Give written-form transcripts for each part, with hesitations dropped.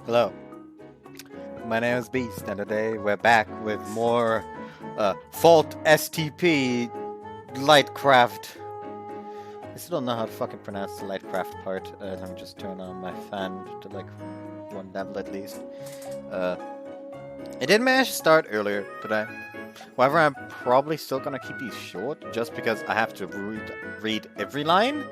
Hello, my name is Beast, and today we're back with more Fault StP Lightcraft. I still don't know how to fucking pronounce the Lightcraft part. Let me just turn on my fan to like one level at least. I did manage to start earlier today. However, I'm probably still gonna keep these short just because I have to read every line,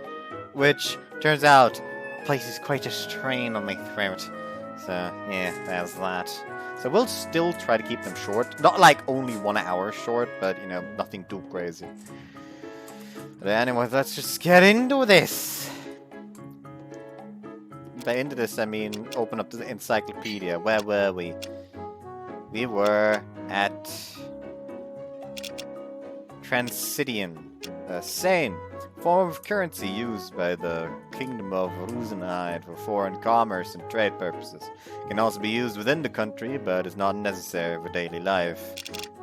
which turns out places quite a strain on my throat. So, yeah, that's that. So we'll still try to keep them short. Not like only 1 hour short, but, you know, nothing too crazy. But anyway, let's just get into this. By into this, I mean open up the encyclopedia. Where were we? We were at Transidian. Sane. Form of currency used by the Kingdom of Rosenheid for foreign commerce and trade purposes. It can also be used within the country, but is not necessary for daily life.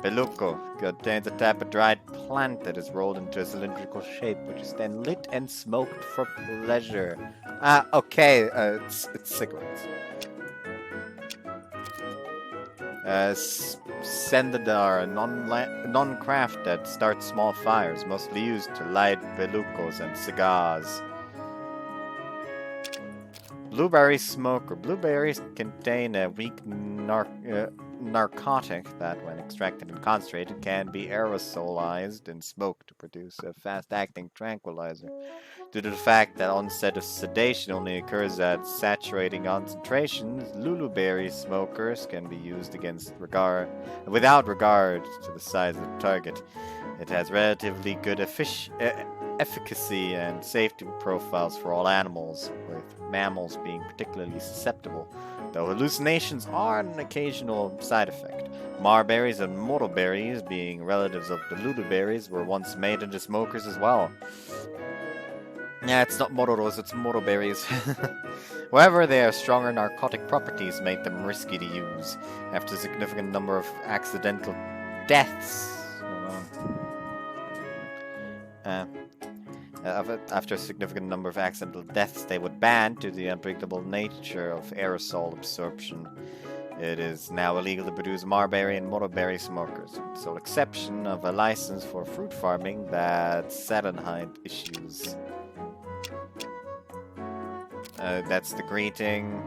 Beluco contains a type of dried plant that is rolled into a cylindrical shape, which is then lit and smoked for pleasure. Okay, it's cigarettes. Sendadar, a non-craft that starts small fires, mostly used to light belucos and cigars. Blueberry smoker. Blueberries contain a weak narcotic that, when extracted and concentrated, can be aerosolized and smoked to produce a fast-acting tranquilizer. Due to the fact that onset of sedation only occurs at saturating concentrations, luluberry smokers can be used without regard to the size of the target. It has relatively good efficacy and safety profiles for all animals, with mammals being particularly susceptible, though hallucinations are an occasional side effect. Marberries and moroberries, being relatives of the luluberries, were once made into smokers as well. Yeah, it's not moros, it's moroberries. However, their stronger narcotic properties make them risky to use. After a significant number of accidental deaths... after a significant number of accidental deaths, they would ban due to the unpredictable nature of aerosol absorption. It is now illegal to produce marberry and moroberry smokers, with the sole exception of a license for fruit farming that Sadenheid issues. That's the greeting.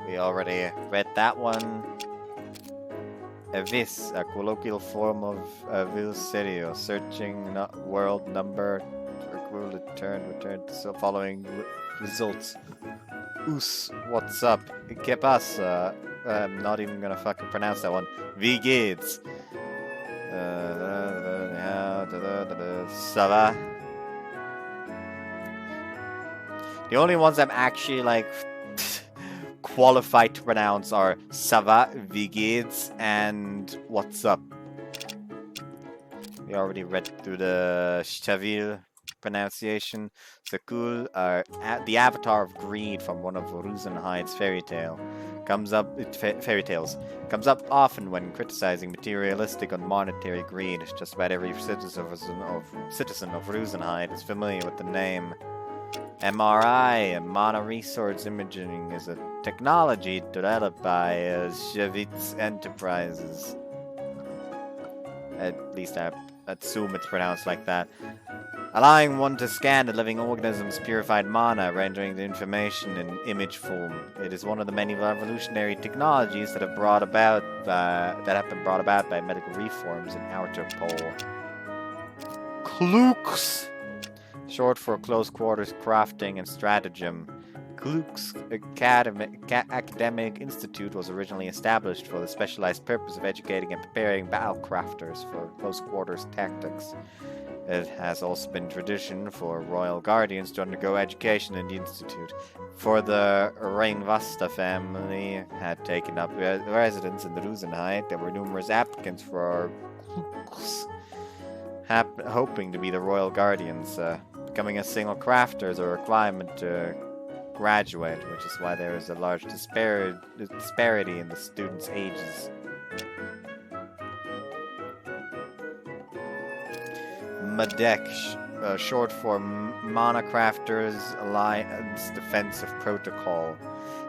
We already read that one. Avis, a colloquial form of vil serio, searching world number, return to following results. Us, what's up? Que pasa? I'm not even gonna fucking pronounce that one. Wie geht's? Ça va? The only ones I'm actually like qualified to pronounce are ça va, wie geht's, and what's up. We already read through the Stavil pronunciation. Sakul, the avatar of greed from one of Rosenheid's fairy tales. Comes up often when criticizing materialistic and monetary greed. Just about every citizen of Rosenheid is familiar with the name. MRI, Mono-Resource Imaging, is a technology developed by Shavitz Enterprises. At least I assume it's pronounced like that. Allowing one to scan the living organism's purified mana, rendering the information in image form. It is one of the many revolutionary technologies that have been brought about by medical reforms in outer pole. Klux, short for Close Quarters Crafting and Stratagem. Klux Academic Institute was originally established for the specialized purpose of educating and preparing battlecrafters for close quarters tactics. It has also been tradition for royal guardians to undergo education in the institute. For the Reinvasta family had taken up residence in the Rosenheid, there were numerous applicants for Klux, hoping to be the royal guardians. Becoming a single crafter is a requirement to graduate, which is why there is a large disparity in the students' ages. Madek, short for Mana Crafters Alliance Defensive Protocol,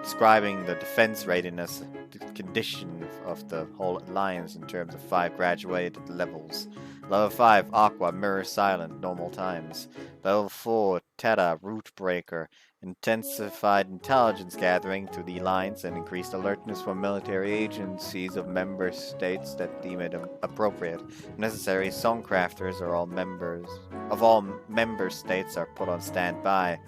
describing the defense readiness condition of the whole alliance in terms of 5 graduated levels. Level 5, Aqua, Mirror Silent, Normal Times. Level 4, Terra, Root Breaker, intensified intelligence gathering to the alliance and increased alertness from military agencies of member states that deem it appropriate. If necessary, songcrafters are all members of all member states are put on standby.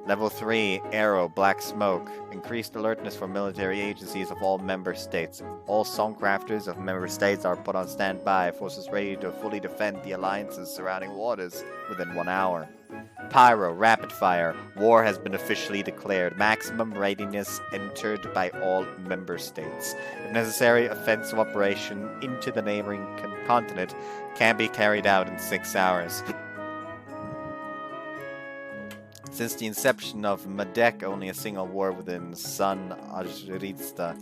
Level 3, Arrow, Black Smoke. Increased alertness for military agencies of all member states. All songcrafters of member states are put on standby. Forces ready to fully defend the alliance's surrounding waters within 1 hour. Pyro, Rapid Fire. War has been officially declared. Maximum readiness entered by all member states. If necessary, offensive operation into the neighboring continent can be carried out in 6 hours. Since the inception of Medek, only a single war within Sun Ajritsta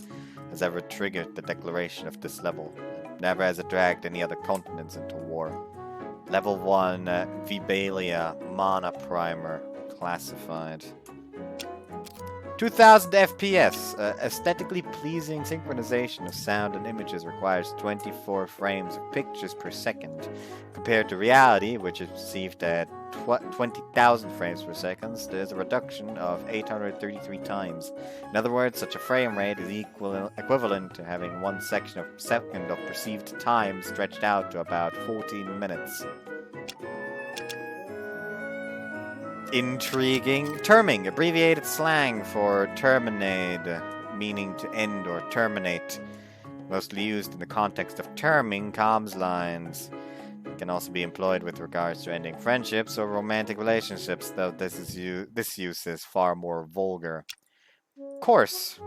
has ever triggered the declaration of this level. Never has it dragged any other continents into war. Level 1, Vibalia, Mana Primer, classified. 2000 FPS. Aesthetically pleasing synchronization of sound and images requires 24 frames of pictures per second. Compared to reality, which is perceived at 20,000 frames per second, there's a reduction of 833 times. In other words, such a frame rate is equivalent to having 1 second of perceived time stretched out to about 14 minutes. Intriguing. Terming, abbreviated slang for terminate, meaning to end or terminate. Mostly used in the context of terming comms lines. It can also be employed with regards to ending friendships or romantic relationships, though this use is far more vulgar. Course.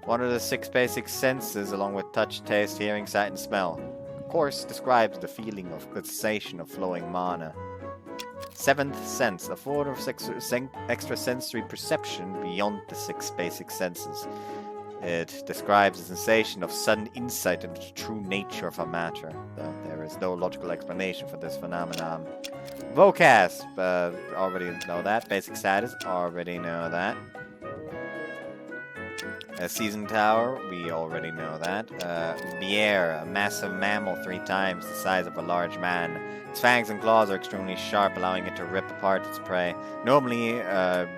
One of the 6 basic senses, along with touch, taste, hearing, sight, and smell. Course describes the feeling of the sensation of flowing mana. 7th sense, a form of extrasensory perception beyond the 6 basic senses. It describes the sensation of sudden insight into the true nature of a matter, though there is no logical explanation for this phenomenon. Vocas, already know that. Basic status, already know that. A season tower, we already know that. Bière, a massive mammal 3 times the size of a large man. Its fangs and claws are extremely sharp, allowing it to rip apart its prey. Normally,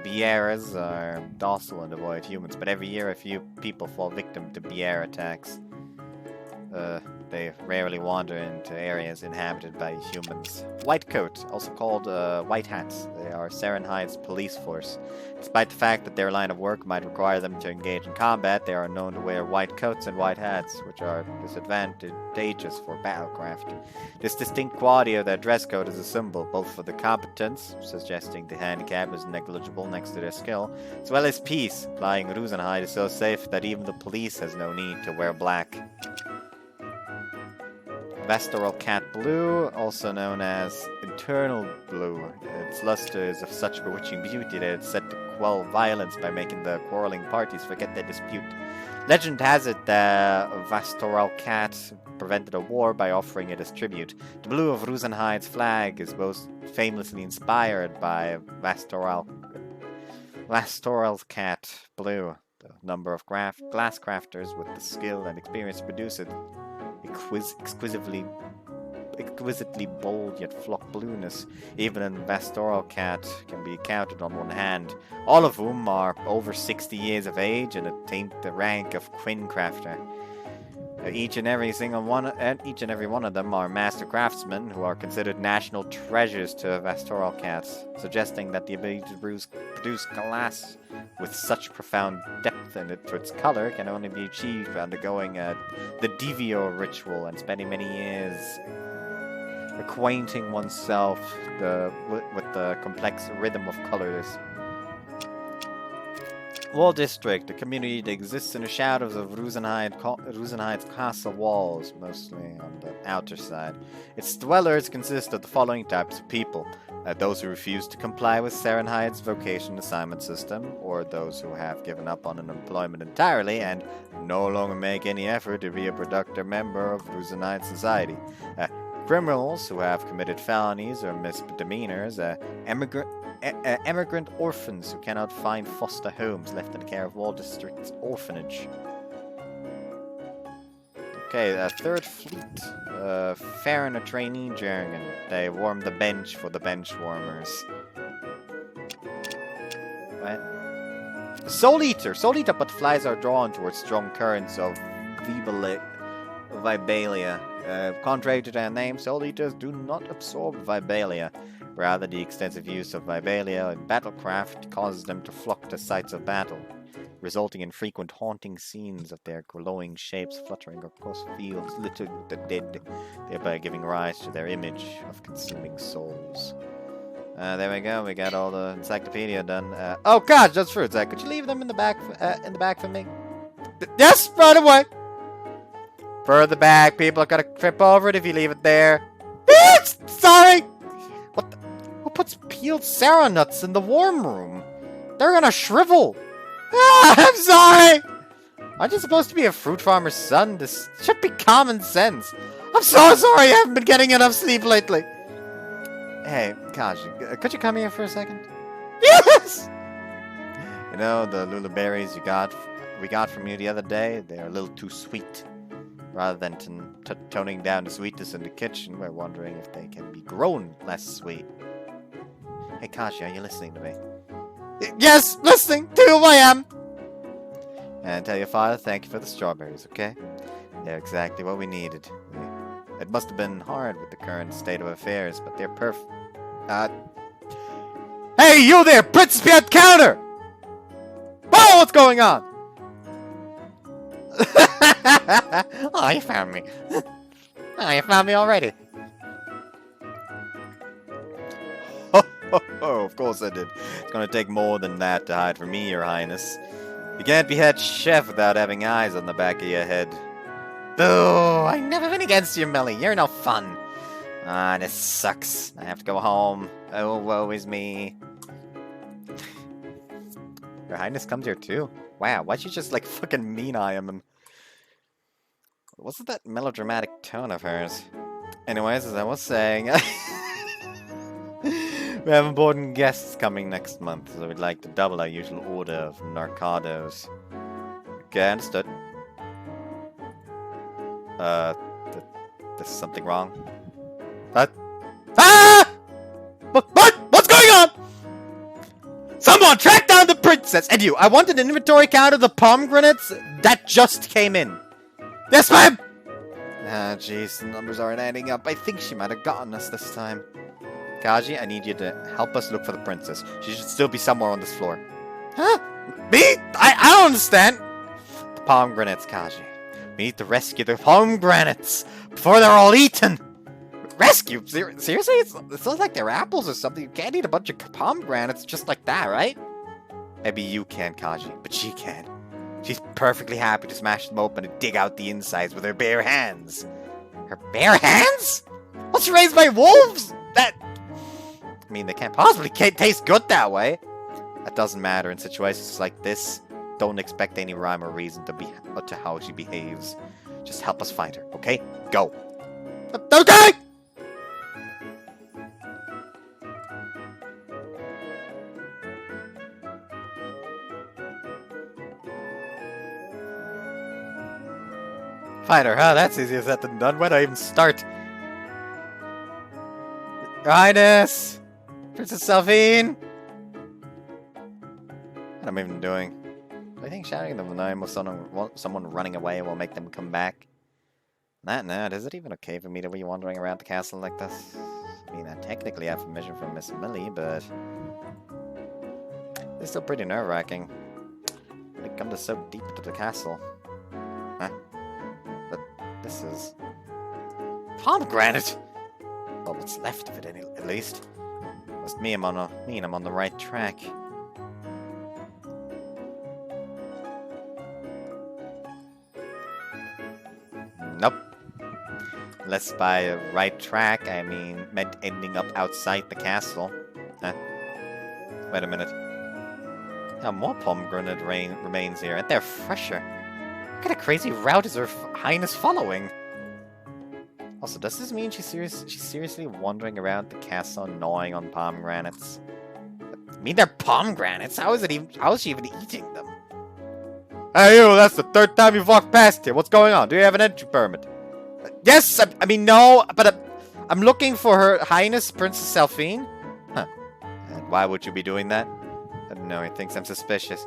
bières are docile and avoid humans, but every year a few people fall victim to bière attacks. They rarely wander into areas inhabited by humans. Whitecoat, also called White Hats. They are Serenhide's police force. Despite the fact that their line of work might require them to engage in combat, they are known to wear white coats and white hats, which are disadvantageous for battlecraft. This distinct quality of their dress code is a symbol both for the competence, suggesting the handicap is negligible next to their skill, as well as peace, implying Rosenhide is so safe that even the police has no need to wear black. Vastoral Cat Blue, also known as Eternal Blue. Its luster is of such bewitching beauty that it's said to quell violence by making the quarreling parties forget their dispute. Legend has it that Vastoral Cat prevented a war by offering it as tribute. The blue of Rosenhide's flag is most famously inspired by Vastoral's Cat Blue. The number of glass crafters with the skill and experience to produce it exquisitely bold yet flock blueness, even in Vastoral Cat, can be counted on one hand, all of whom are over 60 years of age and attained the rank of Queen Crafter. Each and every one of them are master craftsmen who are considered national treasures to Vastoral Cats, suggesting that the ability to produce glass with such profound depth in it to its color can only be achieved by undergoing the Divio ritual and spending many years acquainting oneself with the complex rhythm of colors. Wall District, a community that exists in the shadows of Rosenhide's castle walls, mostly on the outer side. Its dwellers consist of the following types of people. Those who refuse to comply with Serenhide's vocation assignment system, or those who have given up on employment entirely and no longer make any effort to be a productive member of Rosenhide society. criminals who have committed felonies or misdemeanors, immigrant orphans who cannot find foster homes left in the care of Wall District's orphanage. Okay, Third Fleet. Farron, a trainee jargon. They warm the bench for the bench warmers. What? Soul Eater. Soul Eater butterflies are drawn towards strong currents of Vibalia. Contrary to their name, Soul Eaters do not absorb Vibalia. Rather, the extensive use of Vibalia in battlecraft causes them to flock to sites of battle, resulting in frequent haunting scenes of their glowing shapes fluttering across fields littered with the dead, thereby giving rise to their image of consuming souls. There we go. We got all the encyclopedia done. Oh gosh, that's true, Zach. Could you leave them in the back for me? Yes, right away. Further back, people are gonna trip over it if you leave it there. Sorry. What? Who puts peeled Sarah nuts in the warm room? They're gonna shrivel. I'm sorry! Aren't you supposed to be a fruit farmer's son? This should be common sense. I'm so sorry I haven't been getting enough sleep lately. Hey, Kaji, could you come here for a second? Yes! You know, the Lula berries we got from you the other day, they're a little too sweet. Rather than toning down the sweetness in the kitchen, we're wondering if they can be grown less sweet. Hey, Kaji, are you listening to me? Yes, listening to who I am. And tell your father thank you for the strawberries, okay? They're exactly what we needed. It must have been hard with the current state of affairs, but they're perfect. Hey, you there, Princess behind the counter! Whoa, what's going on? Oh, you found me. Oh, you found me already. Oh, of course I did. It's gonna take more than that to hide from me, Your Highness. You can't be head chef without having eyes on the back of your head. Boo! I never been against you, Millie. You're no fun. Ah, this sucks. I have to go home. Oh, woe is me. Your Highness comes here too? Wow, why'd you just, like, fucking mean-eye him? And... wasn't that melodramatic tone of hers? Anyways, as I was saying... we have important guests coming next month, so we'd like to double our usual order of narcados. Okay, understood. There's something wrong. What? Ah! What's going on? Someone track down the princess! And you, I want an inventory count of the pomegranates that just came in. Yes, ma'am! Ah, jeez, the numbers aren't adding up. I think she might have gotten us this time. Kaji, I need you to help us look for the princess. She should still be somewhere on this floor. Huh? Me? I don't understand. The pomegranates, Kaji. We need to rescue the pomegranates before they're all eaten. Rescue? Seriously? It sounds like they're apples or something. You can't eat a bunch of pomegranates just like that, right? Maybe you can, Kaji, but she can. She's perfectly happy to smash them open and dig out the insides with her bare hands. Her bare hands? Well, she raised by wolves! I mean, they can't possibly taste good that way. That doesn't matter in situations like this. Don't expect any rhyme or reason to how she behaves. Just help us find her, okay? Go. Okay! Find her, huh? That's easier said than done. Where do I even start? Your Highness! Princess Salvine! What am I even doing? Do I think shouting them the name of someone running away will make them come back? That note, is it even okay for me to be wandering around the castle like this? I mean, I technically have permission from Miss Millie, but... it's still pretty nerve-wracking. They come to so deep into the castle. Huh? But this is... pomegranate! Well, what's left of it, at least. Must mean I'm on the right track. Nope. Unless by right track, I meant ending up outside the castle. Huh? Wait a minute. Now more pomegranate remains here, and they're fresher. What kind of crazy route is Her Highness following? Also, does this mean she's seriously wandering around the castle gnawing on pomegranates? I mean, they're pomegranates. How is she even eating them? Hey, you! That's the third time you've walked past here. What's going on? Do you have an entry permit? Yes. I mean, no, but I'm looking for Her Highness Princess Delphine. Huh? And why would you be doing that? I don't know. He thinks I'm suspicious.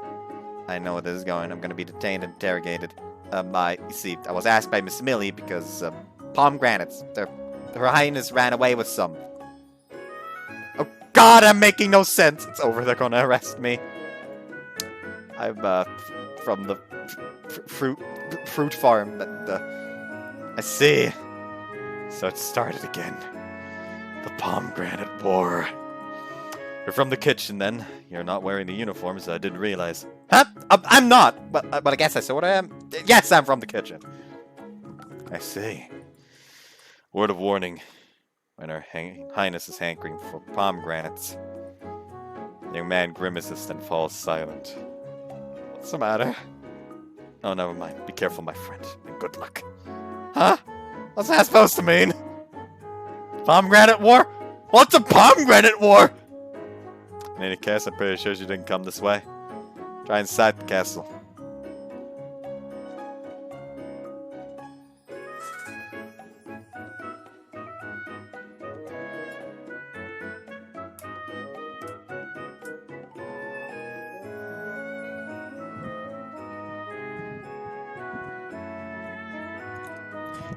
I know where this is going. I'm gonna be detained and interrogated. You see, I was asked by Miss Millie because pomegranates. Her Highness ran away with some. Oh God, I'm making no sense. It's over. They're gonna arrest me. I'm from the fruit farm, and I see. So it started again. The pomegranate war. You're from the kitchen, then. You're not wearing the uniform, so I didn't realize. Huh? I'm not, but I guess I sort of am. Yes, I'm from the kitchen. I see. Word of warning. When Her Highness is hankering for pomegranates. The young man grimaces, then falls silent. What's the matter? Oh, never mind. Be careful, my friend, and good luck. Huh? What's that supposed to mean? Pomegranate war? What's a pomegranate war? In any case, I'm pretty sure she didn't come this way. Try inside the castle.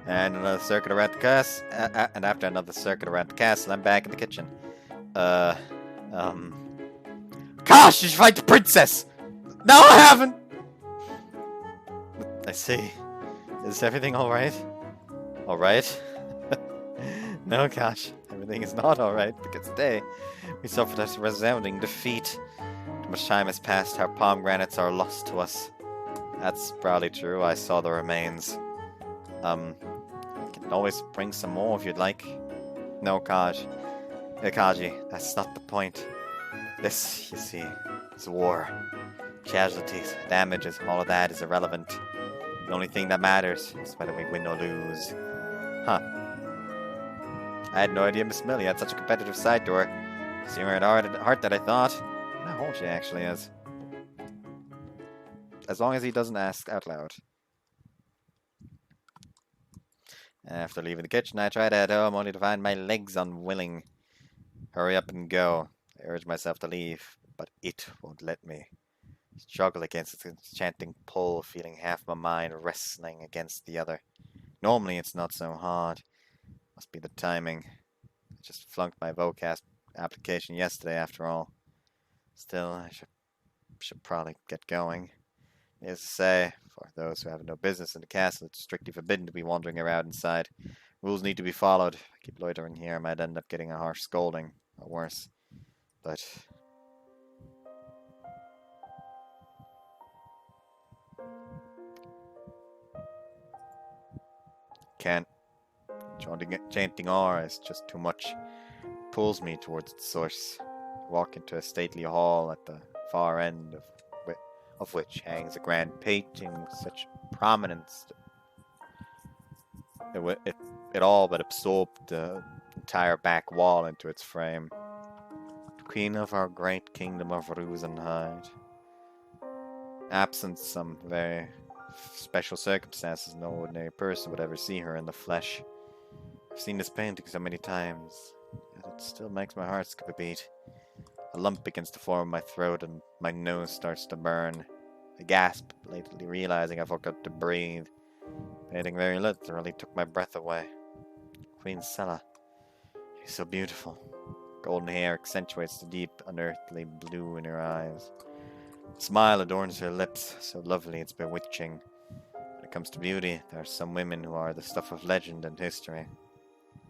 And another circuit around the castle. And after another circuit around the castle, I'm back in the kitchen. Gosh, you should fight the princess! No, I haven't! I see. Is everything alright? Alright? No, gosh. Everything is not alright, because today we suffered a resounding defeat. Too much time has passed, our pomegranates are lost to us. That's probably true, I saw the remains. You can always bring some more if you'd like. No, Kaji, that's not the point. This, you see, is war. Casualties, damages, all of that is irrelevant. The only thing that matters is whether we win or lose. Huh. I had no idea Miss Millie had such a competitive side to her. She seemed more at heart than I thought. How old she actually is. As long as he doesn't ask out loud. After leaving the kitchen, I tried to head home, only to find my legs unwilling. Hurry up and go. I urge myself to leave, but it won't let me. Struggle against its enchanting pull, feeling half my mind wrestling against the other. Normally it's not so hard. Must be the timing. I just flunked my vocast application yesterday after all. Still, I should probably get going. Needless to say, for those who have no business in the castle, it's strictly forbidden to be wandering around inside. Rules need to be followed. If I keep loitering here, I might end up getting a harsh scolding, or worse. But can't. Chanting aura is just too much. Pulls me towards its source. Walk into a stately hall at the far end of which hangs a grand painting with such prominence. It all but absorbed the entire back wall into its frame. Queen of our great kingdom of Rosenheid. Absent some very special circumstances, no ordinary person would ever see her in the flesh. I've seen this painting so many times, yet it still makes my heart skip a beat. A lump begins to form in my throat and my nose starts to burn. I gasp, lately realizing I forgot to breathe. Painting very literally took my breath away. Queen Sella. She's so beautiful. Golden hair accentuates the deep, unearthly blue in her eyes. A smile adorns her lips, so lovely it's bewitching. When it comes to beauty, there are some women who are the stuff of legend and history.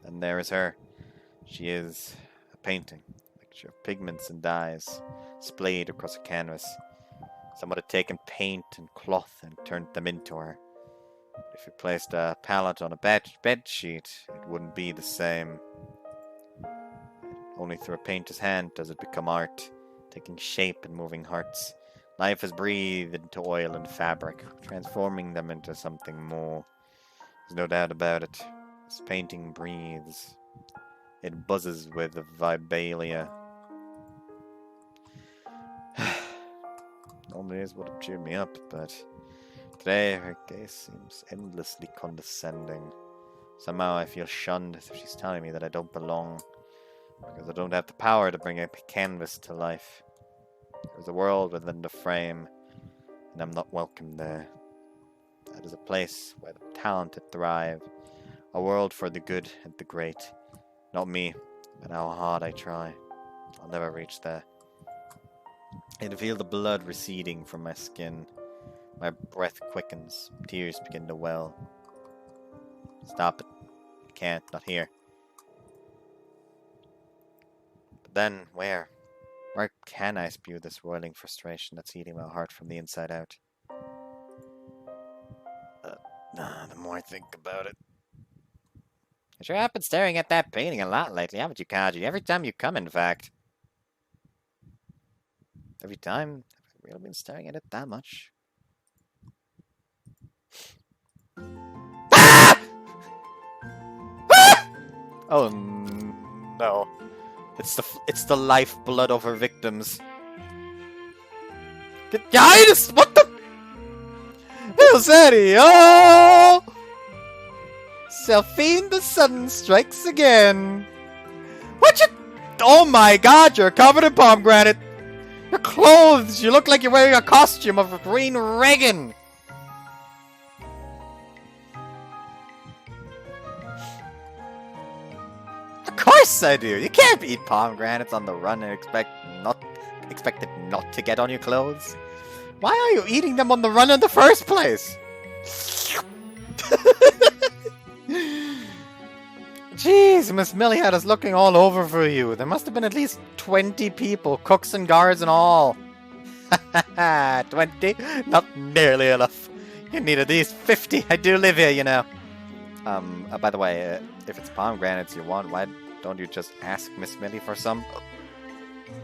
And there is her. She is a painting, a mixture of pigments and dyes, splayed across a canvas. Someone had taken paint and cloth and turned them into her. But if you placed a palette on a bed sheet, it wouldn't be the same. Only through a painter's hand does it become art, taking shape and moving hearts. Life is breathed into oil and fabric, transforming them into something more. There's no doubt about it. This painting breathes. It buzzes with vibalia. Normally this would have cheered me up, but today her gaze seems endlessly condescending. Somehow I feel shunned as if she's telling me that I don't belong, because I don't have the power to bring a canvas to life. There's a world within the frame, and I'm not welcome there. That is a place where the talented thrive, a world for the good and the great. Not me, but how hard I try. I'll never reach there. I can feel the blood receding from my skin. My breath quickens. Tears begin to well. Stop it. I can't. Not here. But then, where? Where can I spew this roiling frustration that's eating my heart from the inside out? The more I think about it. I sure have been staring at that painting a lot lately, haven't you, Kaji? Every time you come, in fact. Every time? Have I really been staring at it that much? Ah! Ah! Oh no. It's the lifeblood of her victims. Guys, what the? In serio? Selphine the sun strikes again. What you? Oh my god, you're covered in pomegranate. Your clothes, you look like you're wearing a costume of a Green Reagan. Of course I do. You can't eat pomegranates on the run and expect it not to get on your clothes. Why are you eating them on the run in the first place? Jeez, Miss Millie had us looking all over for you. There must have been at least 20 people, cooks and guards and all. 20? Not nearly enough. You need at least 50. I do live here, you know. By the way, if it's pomegranates you want, why don't you just ask Miss Millie for some?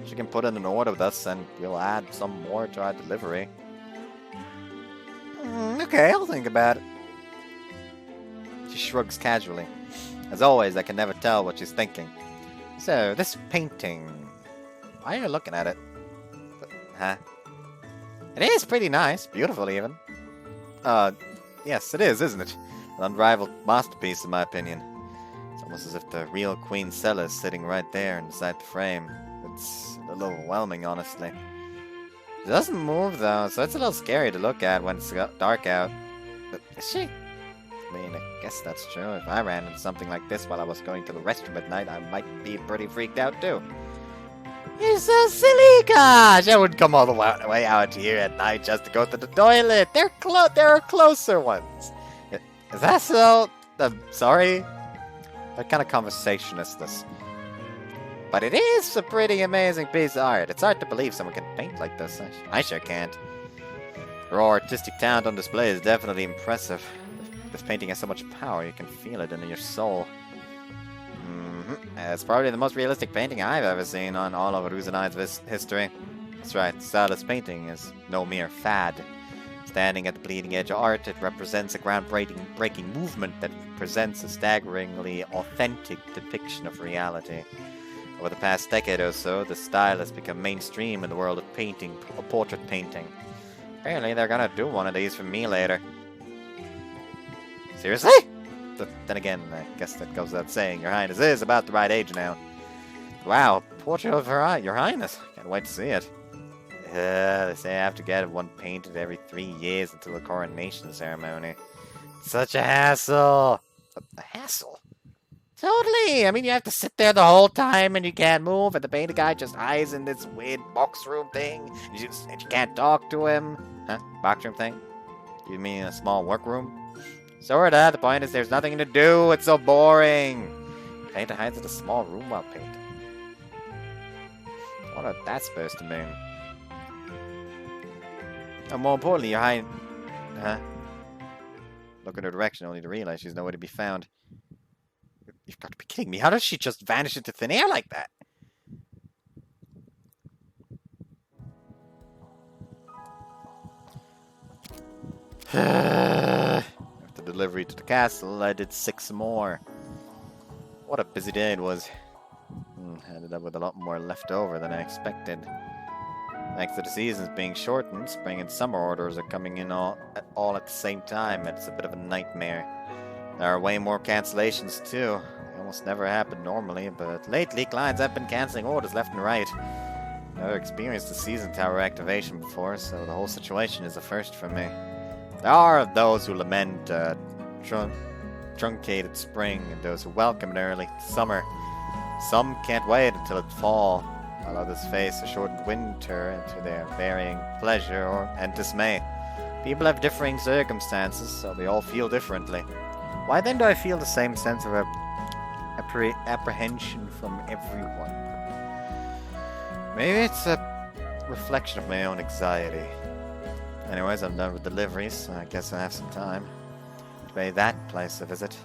She can put in an order with us and we'll add some more to our delivery. Okay, I'll think about it. She shrugs casually. As always, I can never tell what she's thinking. So, this painting... Why are you looking at it? Huh? It is pretty nice. Beautiful, even. Yes, it is, isn't it? An unrivaled masterpiece, in my opinion. It's almost as if the real Queen Cella is sitting right there inside the frame. It's a little overwhelming, honestly. She doesn't move, though, so it's a little scary to look at when it's dark out. But is she? I mean, I guess that's true. If I ran into something like this while I was going to the restroom at night, I might be pretty freaked out, too. You're so silly, gosh! I wouldn't come all the way out here at night just to go to the toilet. There are closer ones. Is that so? I'm sorry? What kind of conversation is this? But it is a pretty amazing piece of art. It's hard to believe someone can paint like this. I sure can't. Raw artistic talent on display is definitely impressive. This painting has so much power, you can feel it in your soul. It's probably the most realistic painting I've ever seen on all of Ruzenai's history. That's right, Stylus painting is no mere fad. Standing at the bleeding edge of art, it represents a groundbreaking movement that presents a staggeringly authentic depiction of reality. Over the past decade or so, the style has become mainstream in the world of painting, portrait painting. Apparently, they're gonna do one of these for me later. Seriously? But then again, I guess that goes without saying. Your Highness is about the right age now. Wow, portrait of Your Highness. Can't wait to see it. They say I have to get one painted every 3 years until the coronation ceremony. Such a hassle. A hassle? Totally! I mean, you have to sit there the whole time and you can't move, and the painter guy just hides in this weird box room thing, and you can't talk to him. Huh? Box room thing? You mean a small workroom? Sorta. The point is there's nothing to do. It's so boring. The painter hides in a small room while painting. What are that supposed to mean? And more importantly, Your Highness... Huh? Look in her direction only to realize she's nowhere to be found. You've got to be kidding me. How does she just vanish into thin air like that? After delivery to the castle, I did 6 more. What a busy day it was. Ended up with a lot more left over than I expected. Thanks to the seasons being shortened, spring and summer orders are coming in all at the same time, and it's a bit of a nightmare. There are way more cancellations too. They almost never happen normally, but lately clients have been cancelling orders left and right. Never experienced a season tower activation before, so the whole situation is a first for me. There are those who lament truncated spring and those who welcome an early summer. Some can't wait until it's fall, while others face a shortened winter and to their varying pleasure and dismay. People have differing circumstances, so they all feel differently. Why then do I feel the same sense of apprehension from everyone? Maybe it's a reflection of my own anxiety. Anyways, I'm done with deliveries, so I guess I have some time to pay that place a visit.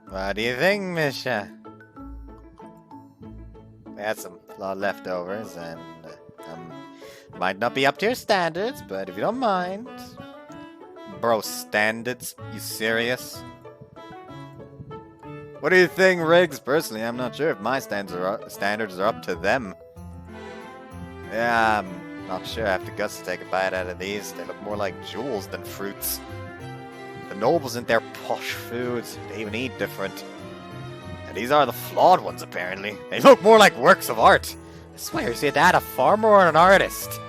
What do you think, Misha? We had some leftovers, and might not be up to your standards, but if you don't mind. Bro, standards? You serious? What do you think, Riggs? Personally, I'm not sure if my standards are up to them. Yeah, I'm not sure. I have to guts to take a bite out of these. They look more like jewels than fruits. The nobles in their posh foods, they even eat different. And these are the flawed ones, apparently. They look more like works of art. I swear, is your dad a farmer or an artist?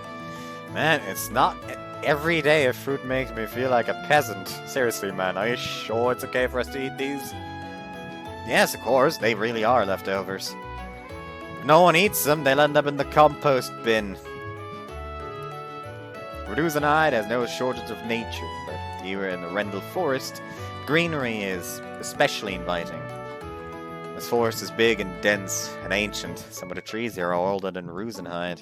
Man, it's not every day a fruit makes me feel like a peasant. Seriously, man, are you sure it's okay for us to eat these? Yes, of course, they really are leftovers. If no one eats them, they'll end up in the compost bin. Ruzenide has no shortage of nature, but here in the Rendell Forest, greenery is especially inviting. This forest is big and dense and ancient. Some of the trees here are older than Ruzenide.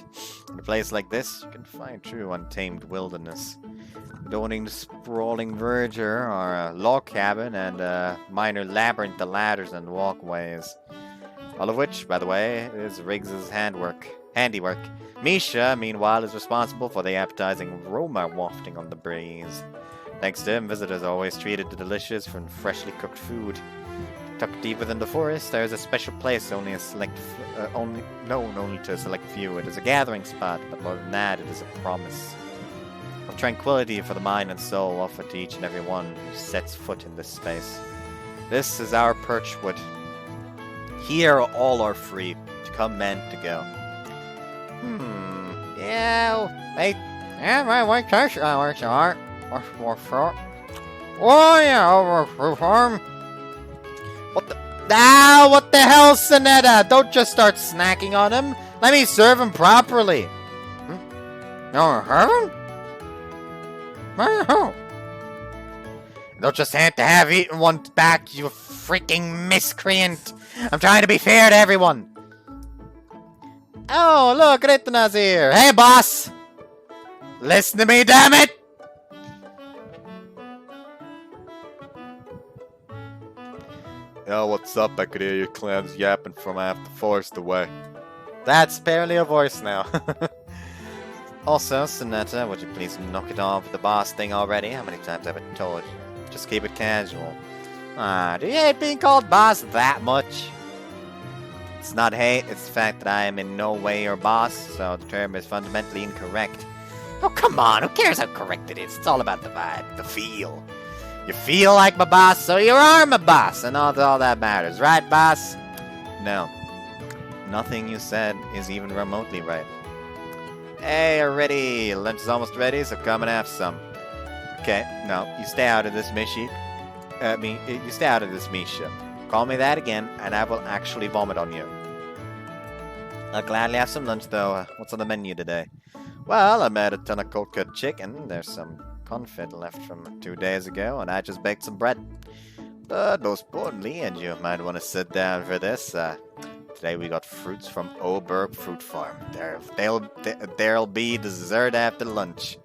In a place like this, you can find true untamed wilderness. Adorning the sprawling verdure are a log cabin and a minor labyrinth of ladders and walkways. All of which, by the way, is Riggs's handiwork. Misha, meanwhile, is responsible for the appetizing aroma wafting on the breeze. Thanks to him, visitors are always treated to delicious and freshly cooked food. Tucked deep within the forest, there is a special place known only to a select few. It is a gathering spot, but more than that, it is a promise of tranquility for the mind and soul offered to each and every one who sets foot in this space. This is our Perchwood. Here all are free, to come and to go. Yeah, my church hours are. Oh yeah, farm. What the hell, Sonetta? Don't just start snacking on him. Let me serve him properly. No, have him? Don't just have to have eaten one back, you freaking miscreant. I'm trying to be fair to everyone. Oh, look, Ritna's here. Hey, boss. Listen to me, damn it. Yo, what's up? I could hear your clans yapping from half the forest away. That's barely a voice now. Also, Sonetta, would you please knock it off with the boss thing already? How many times have I told you? Just keep it casual. Do you hate being called boss that much? It's not hate, it's the fact that I am in no way your boss, so the term is fundamentally incorrect. Oh, come on, who cares how correct it is? It's all about the vibe, the feel. You feel like my boss, so you are my boss, and all that matters, right, boss? No. Nothing you said is even remotely right. Hey, already, lunch is almost ready, so come and have some. Okay, no, you stay out of this, Misha. You stay out of this, Misha. Call me that again, and I will actually vomit on you. I'll gladly have some lunch, though. What's on the menu today? Well, I made a ton of cold-cut chicken. There's some confit left from 2 days ago, and I just baked some bread. But most importantly, and you might want to sit down for this, today we got fruits from Oberg Fruit Farm. There'll be dessert after lunch.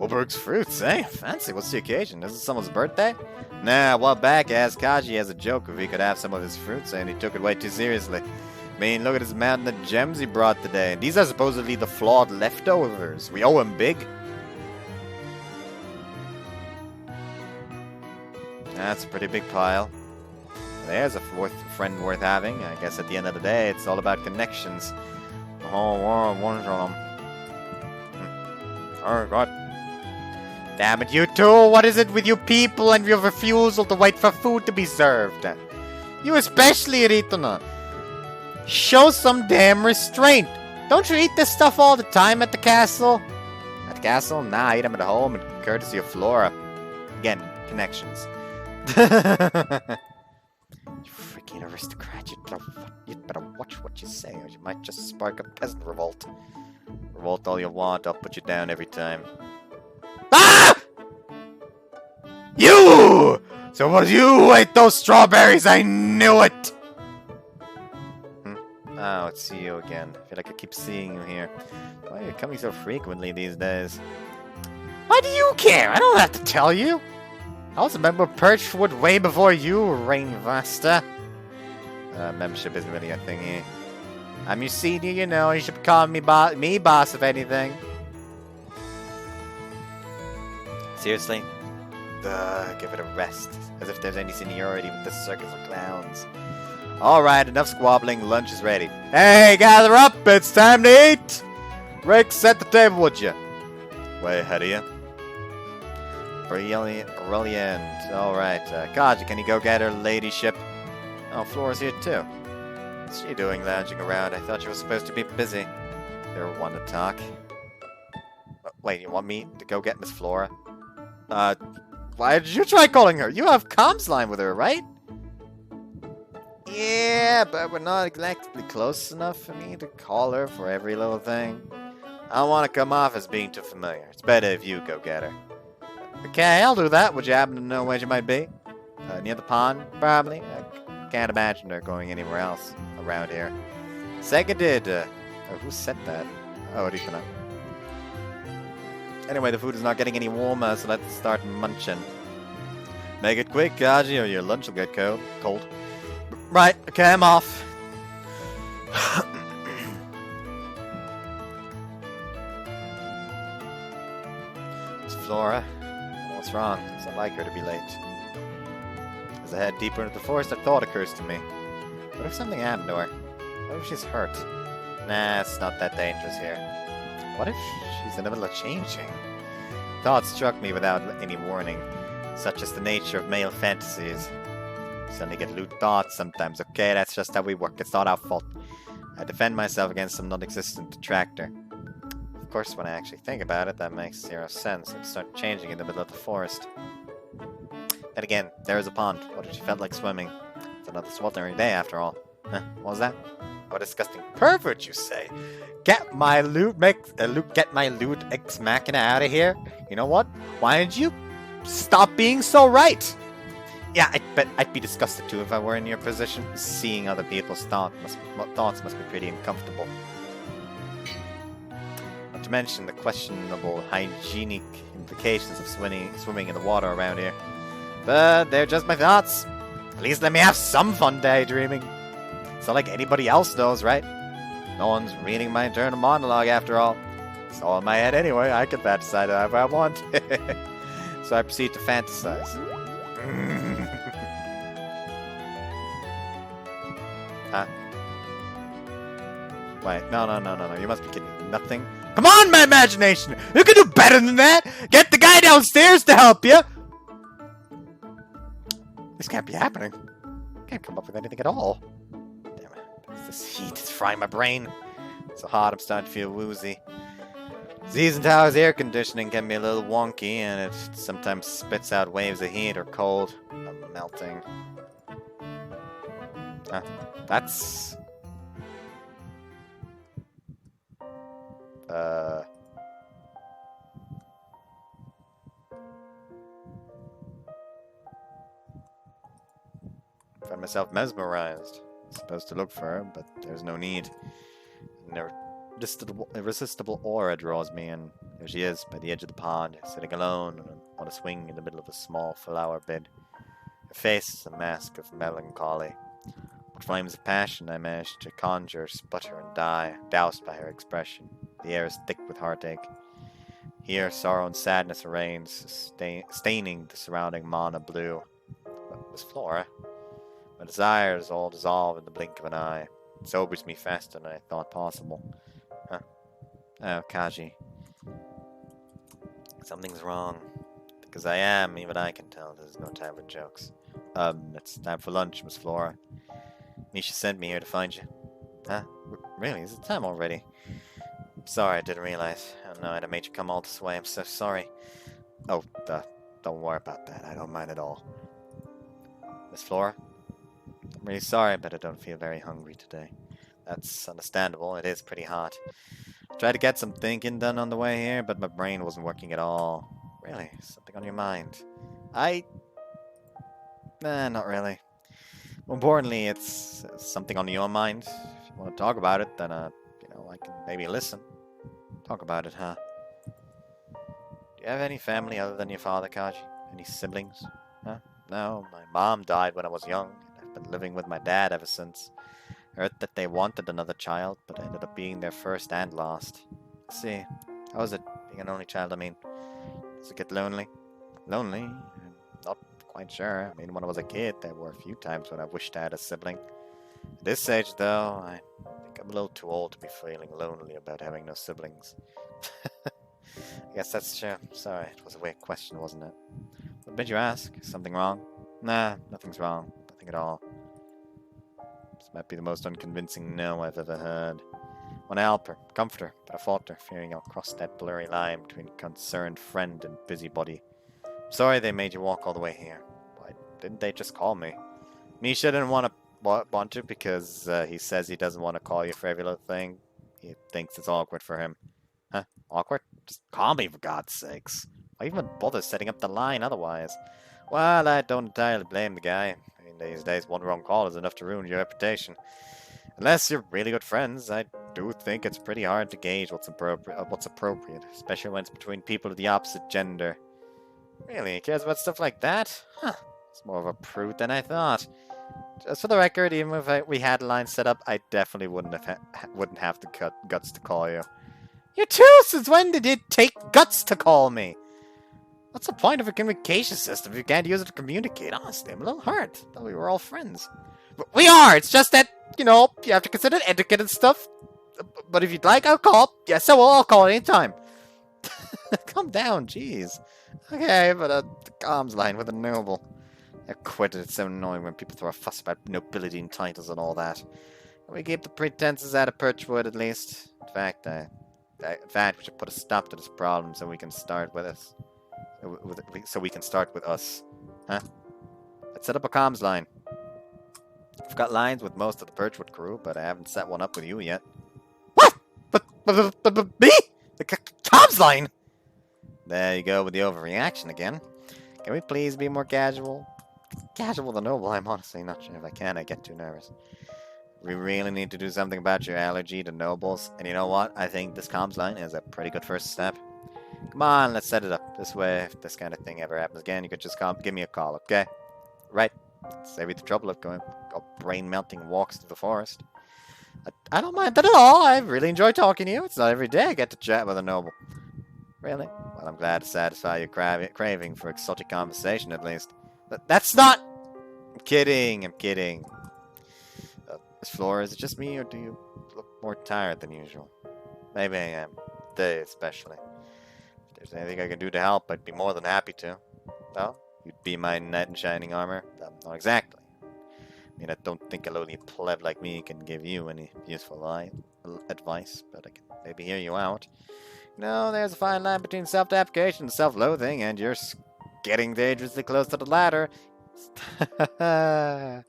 Oberg's fruits, eh? Fancy. What's the occasion? Is it someone's birthday? Nah, a while back I asked Kaji as a joke if he could have some of his fruits, and he took it way too seriously. I mean, look at this mountain of gems he brought today. These are supposedly the flawed leftovers. We owe him big. That's a pretty big pile. There's a friend worth having. I guess at the end of the day, it's all about connections. The whole world wants them. Oh, God. Damn it, you two! What is it with you people and your refusal to wait for food to be served? You especially, Ritona. Show some damn restraint. Don't you eat this stuff all the time at the castle? At the castle? Nah, I eat them at home and courtesy of Flora. Again, connections. You freaking aristocrat, you'd better watch what you say, or you might just spark a peasant revolt. Revolt all you want, I'll put you down every time. Ah! You! So was you ate those strawberries, I knew it! Oh, it's you again. I feel like I keep seeing you here. Why are you coming so frequently these days? Why do you care? I don't have to tell you. I was a member of Perchwood way before you, Rainvasta. Membership isn't really a thing here. I'm your senior, you know. You should be calling me boss if anything. Seriously? Give it a rest. As if there's any seniority with this circus of clowns. Alright, enough squabbling. Lunch is ready. Hey, gather up. It's time to eat. Rick, set the table, would you? Way ahead of you. Brilliant. Alright, Kaja, can you go get her ladyship? Oh, Flora's here too. What's she doing lounging around? I thought you were supposed to be busy. You're one to talk. Wait, you want me to go get Miss Flora? Why did you try calling her? You have comms line with her, right? Yeah, but we're not exactly close enough for me to call her for every little thing. I don't want to come off as being too familiar. It's better if you go get her. Okay, I'll do that. Would you happen to know where she might be? Near the pond, probably. I can't imagine her going anywhere else around here. Seconded. Who said that? Oh, Rikana. Anyway, the food is not getting any warmer, so let's start munching. Make it quick, Kaji, or your lunch will get cold. Right, okay, I'm off. Miss Flora, what's wrong? It's not like her to be late. As I head deeper into the forest, a thought occurs to me. What if something happened to her? What if she's hurt? Nah, it's not that dangerous here. What if she's in the middle of changing? Thought struck me without any warning, such as the nature of male fantasies. Suddenly get lewd thoughts sometimes. Okay, that's just how we work. It's not our fault. I defend myself against some non-existent detractor. Of course, when I actually think about it, that makes zero sense. It'd start changing in the middle of the forest. Then again, there is a pond. What if she felt like swimming? It's another sweltering day after all. Huh, what was that? What a disgusting pervert, you say? Get my loot, get my loot ex machina out of here. You know what? Why don't you stop being so right? Yeah, I bet I'd be disgusted too if I were in your position. Seeing other people's thoughts must be pretty uncomfortable. Not to mention the questionable hygienic implications of swimming in the water around here. But they're just my thoughts. At least let me have some fun daydreaming. It's not like anybody else knows, right? No one's reading my internal monologue after all. It's all in my head anyway. I can fantasize however I want. So I proceed to fantasize. Huh? Wait, no. You must be kidding. Nothing? Come on, my imagination! You can do better than that! Get the guy downstairs to help you! This can't be happening. I can't come up with anything at all. Damn it. This heat is frying my brain. It's so hot I'm starting to feel woozy. Season Tower's air conditioning can be a little wonky, and it sometimes spits out waves of heat or cold. I'm melting. That's... Found myself mesmerized. Supposed to look for her, but there's no need. An irresistible aura draws me, and there she is, by the edge of the pond, sitting alone on a swing in the middle of a small flower bed. Her face is a mask of melancholy. What flames of passion I managed to conjure, sputter, and die, doused by her expression. The air is thick with heartache. Here, sorrow and sadness reigns, staining the surrounding mana blue. But Miss Flora, my desires all dissolve in the blink of an eye. It sobers me faster than I thought possible. Huh. Oh, Kaji. Something's wrong. Because even I can tell there's no time for jokes. It's time for lunch, Miss Flora. Misha sent me here to find you. Huh? Really? Is it time already? Sorry, I didn't realize. Oh no, I'd have made you come all this way. I'm so sorry. Oh, don't worry about that. I don't mind at all. Miss Flora? I'm really sorry, but I don't feel very hungry today. That's understandable. It is pretty hot. I tried to get some thinking done on the way here, but my brain wasn't working at all. Really? Something on your mind? Nah, not really. More importantly, it's something on your mind. If you want to talk about it, then, I can maybe listen. Talk about it, huh? Do you have any family other than your father, Kaji? Any siblings? Huh? No, my mom died when I was young, and I've been living with my dad ever since. Heard that they wanted another child, but I ended up being their first and last. See, how was it being an only child, I mean? Does it get lonely? Lonely? I'm not quite sure. I mean, when I was a kid, there were a few times when I wished I had a sibling. At this age, though, I think I'm a little too old to be feeling lonely about having no siblings. I guess that's true. Sorry, it was a weird question, wasn't it? What made you ask? Something wrong? Nah, nothing's wrong. Nothing at all. This might be the most unconvincing no I've ever heard. Want to help her, comfort her, but I falter, fearing I'll cross that blurry line between concerned friend and busybody. I'm sorry they made you walk all the way here. Why didn't they just call me? Misha didn't want to because he says he doesn't want to call you for every little thing. He thinks it's awkward for him. Huh? Awkward? Just call me, for God's sakes. Why even bother setting up the line otherwise? Well, I don't entirely blame the guy. I mean, these days, one wrong call is enough to ruin your reputation. Unless you're really good friends, I do think it's pretty hard to gauge what's appropriate, especially when it's between people of the opposite gender. Really, he cares about stuff like that? Huh. It's more of a prude than I thought. Just for the record, even if we had a line set up, I definitely wouldn't have the guts to call you. You too? Since when did it take guts to call me? What's the point of a communication system if you can't use it to communicate? Honestly, I'm a little hurt. Thought we were all friends. We are! It's just that, you have to consider etiquette and stuff. But if you'd like, I'll call. Yes, I will. I'll call anytime. Calm down, jeez. Okay, but the comms line with a noble. I quit it. It's so annoying when people throw a fuss about nobility and titles and all that. We keep the pretenses out of Perchwood, at least. In fact, we should put a stop to this problem so we can start with us. So we can start with us. Huh? Let's set up a comms line. I've got lines with most of the Perchwood crew, but I haven't set one up with you yet. What? But me? The comms line? There you go with the overreaction again. Can we please be more casual? Casual the noble, I'm honestly not sure if I can. I get too nervous. We really need to do something about your allergy to nobles. And you know what? I think this comms line is a pretty good first step. Come on, let's set it up. This way, if this kind of thing ever happens again, you could just give me a call, okay? Right. Save you the trouble of going brain-melting walks through the forest. I don't mind that at all. I really enjoy talking to you. It's not every day I get to chat with a noble. Really? Well, I'm glad to satisfy your craving for exotic conversation, at least. That's not... I'm kidding. Miss Flora, is it just me, or do you look more tired than usual? Maybe I am. Today, especially. If there's anything I can do to help, I'd be more than happy to. Well, you'd be my knight in shining armor? Not exactly. I mean, I don't think a lowly pleb like me can give you any useful advice, but I can maybe hear you out. There's a fine line between self-deprecation and self-loathing, and you're getting dangerously close to the latter. To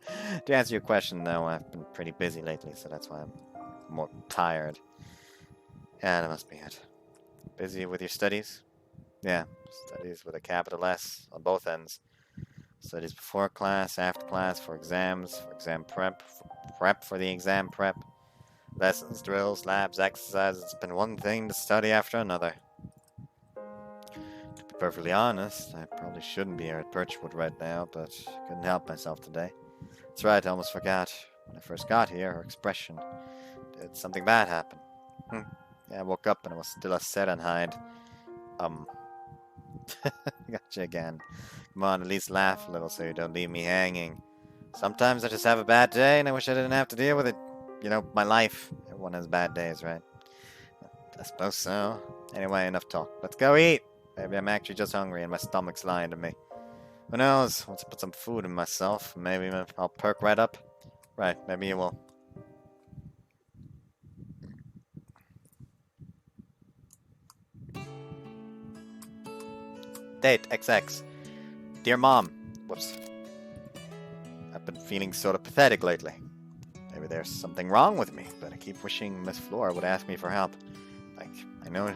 answer your question, though, I've been pretty busy lately, so that's why I'm more tired. Yeah, that must be it. Busy with your studies? Yeah, studies with a capital S on both ends. Studies before class, after class, for exams, for exam prep for the exam prep. Lessons, drills, labs, exercises. It's been one thing to study after another. To be perfectly honest, I probably shouldn't be here at Birchwood right now, but couldn't help myself today. That's right, I almost forgot. When I first got here, her expression. Did something bad happen? Yeah, I woke up and it was still a Serenhide. Gotcha again. Come on, at least laugh a little so you don't leave me hanging. Sometimes I just have a bad day and I wish I didn't have to deal with it. You know, my life. Everyone has bad days, right? I suppose so. Anyway, enough talk. Let's go eat! Maybe I'm actually just hungry and my stomach's lying to me. Who knows? Once I put some food in myself, maybe I'll perk right up. Right, maybe you will. Date XX. Dear Mom. Whoops. I've been feeling sort of pathetic lately. Maybe there's something wrong with me, but I keep wishing Miss Flora would ask me for help. Like, I know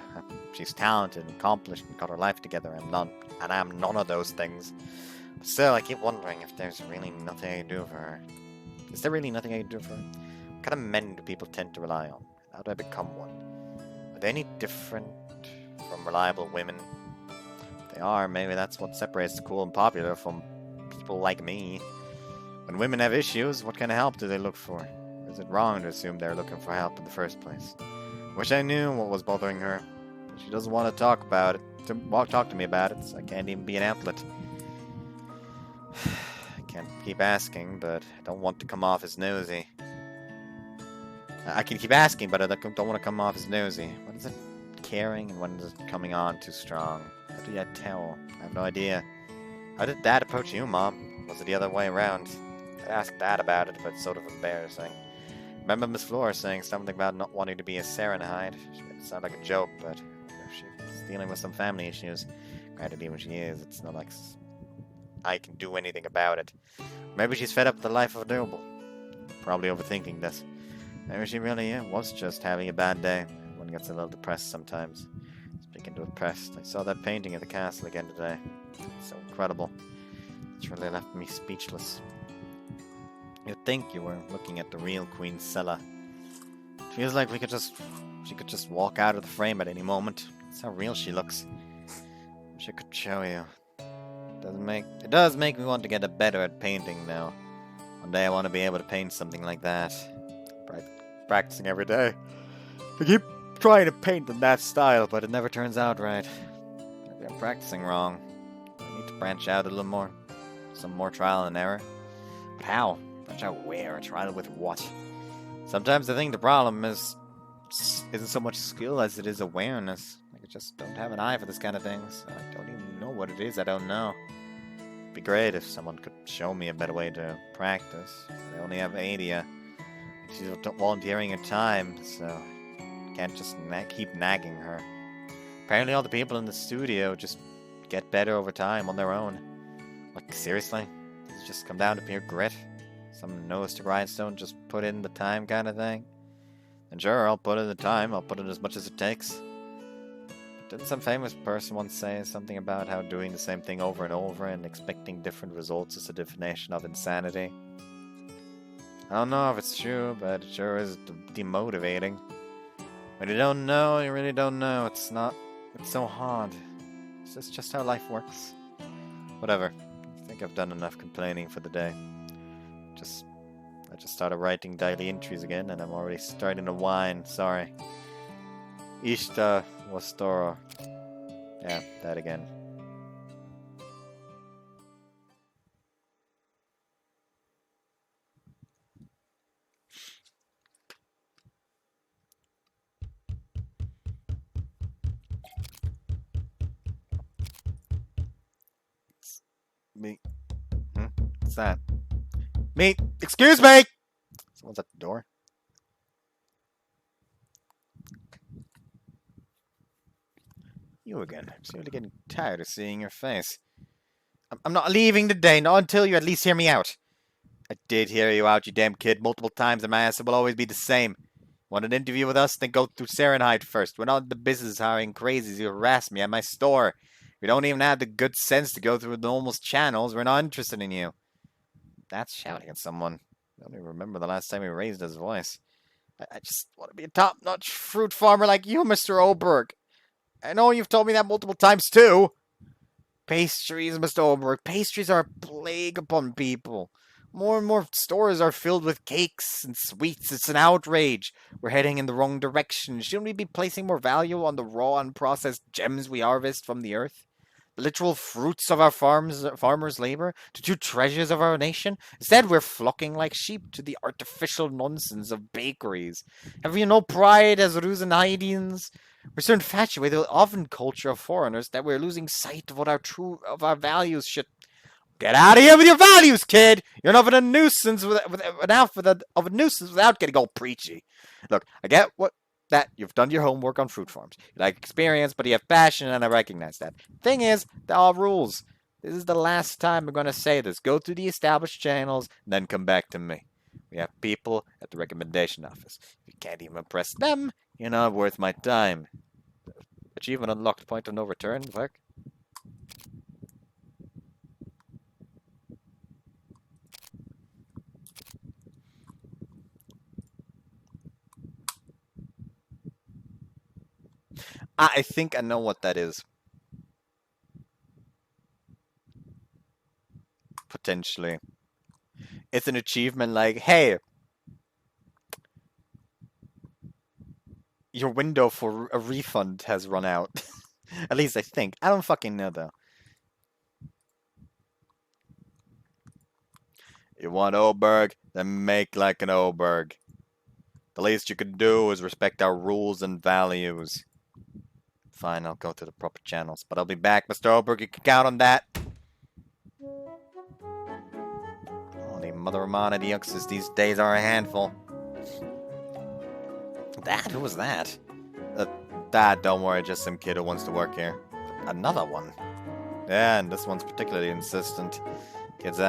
she's talented and accomplished and got her life together, and I'm none of those things. But still, I keep wondering if there's really nothing I can do for her. Is there really nothing I can do for her? What kind of men do people tend to rely on? How do I become one? Are they any different from reliable women? If they are, maybe that's what separates the cool and popular from people like me. When women have issues, what kind of help do they look for? Is it wrong to assume they're looking for help in the first place? Wish I knew what was bothering her. But she doesn't want to talk about it. Talk to me about it, so I can't even be an outlet. I can't keep asking, but I don't want to come off as nosy. I can keep asking, but I don't want to come off as nosy. When is it caring and when is it coming on too strong? How do you tell? I have no idea. How did Dad approach you, Mom? Was it the other way around? I asked Dad about it, but it's sort of embarrassing. Remember Miss Flora saying something about not wanting to be a Serenhide? She made it sound like a joke, but she's dealing with some family issues. Granted, even she is, it's not like I can do anything about it. Maybe she's fed up with the life of a noble. Probably overthinking this. Maybe she really was just having a bad day. One gets a little depressed sometimes. Speaking of depressed, I saw that painting at the castle again today. It's so incredible. It's really left me speechless. You'd think you were looking at the real Queen Sella. Feels like she could just walk out of the frame at any moment. That's how real she looks. Wish I could show you. It does make me want to get better at painting now. One day I want to be able to paint something like that. Practicing every day. I keep trying to paint in that style, but it never turns out right. Maybe I'm practicing wrong. I need to branch out a little more. Some more trial and error. But how? Branch out where? Trial with what? Sometimes I think the problem isn't so much skill as it is awareness. I just don't have an eye for this kind of thing, so I don't even know what it is I don't know. It'd be great if someone could show me a better way to practice. I only have Adia. She's volunteering her time, so I can't just keep nagging her. Apparently all the people in the studio just get better over time on their own. Like, seriously? Does it just come down to pure grit? Some nose to grindstone, just put in the time kind of thing? And sure, I'll put in the time, I'll put in as much as it takes. But didn't some famous person once say something about how doing the same thing over and over and expecting different results is a definition of insanity? I don't know if it's true, but it sure is demotivating. When you don't know, you really don't know. It's so hard. It's just how life works. Whatever. I think I've done enough complaining for the day. I just started writing daily entries again, and I'm already starting to whine. Sorry. Ishta Wastoro. Yeah, that again. Me. What's that? Me! Excuse me! Someone's at the door. You again. I'm seriously getting tired of seeing your face. I'm not leaving today, not until you at least hear me out. I did hear you out, you damn kid, multiple times, and my answer will always be the same. Want an interview with us? Then go through Serenhide first. We're not in the business of hiring crazies who harass me at my store. We don't even have the good sense to go through the normal channels. We're not interested in you. That's shouting at someone. I don't even remember the last time he raised his voice. I just want to be a top-notch fruit farmer like you, Mr. Oberg. I know you've told me that multiple times, too. Pastries, Mr. Oberg. Pastries are a plague upon people. More and more stores are filled with cakes and sweets. It's an outrage. We're heading in the wrong direction. Shouldn't we be placing more value on the raw, unprocessed gems we harvest from the earth? The literal fruits of our farmers' labor, the true treasures of our nation? Instead, we're flocking like sheep to the artificial nonsense of bakeries. Have we no pride as Rusenheidians? We're so infatuated with oven culture of foreigners that we're losing sight of what our values should. Get out of here with your values, kid! You're enough of a nuisance of a nuisance without getting all preachy. Look, I get that you've done your homework on fruit farms. You like experience, but you have passion, and I recognize that. Thing is, there are rules. This is the last time I'm going to say this. Go to the established channels, and then come back to me. We have people at the recommendation office. If you can't even impress them, you're not worth my time. Achievement unlocked. Point of no return. Fuck. I think I know what that is. Potentially. It's an achievement like, hey, your window for a refund has run out. At least I think. I don't fucking know, though. You want Oberg? Then make like an Oberg. The least you can do is respect our rules and values. Fine, I'll go to the proper channels. But I'll be back, Mr. Oberg. You can count on that. Holy mother of monity youngsters these days are a handful. That? Who was that? Dad, don't worry. Just some kid who wants to work here. Another one? Yeah, and this one's particularly insistent. Kid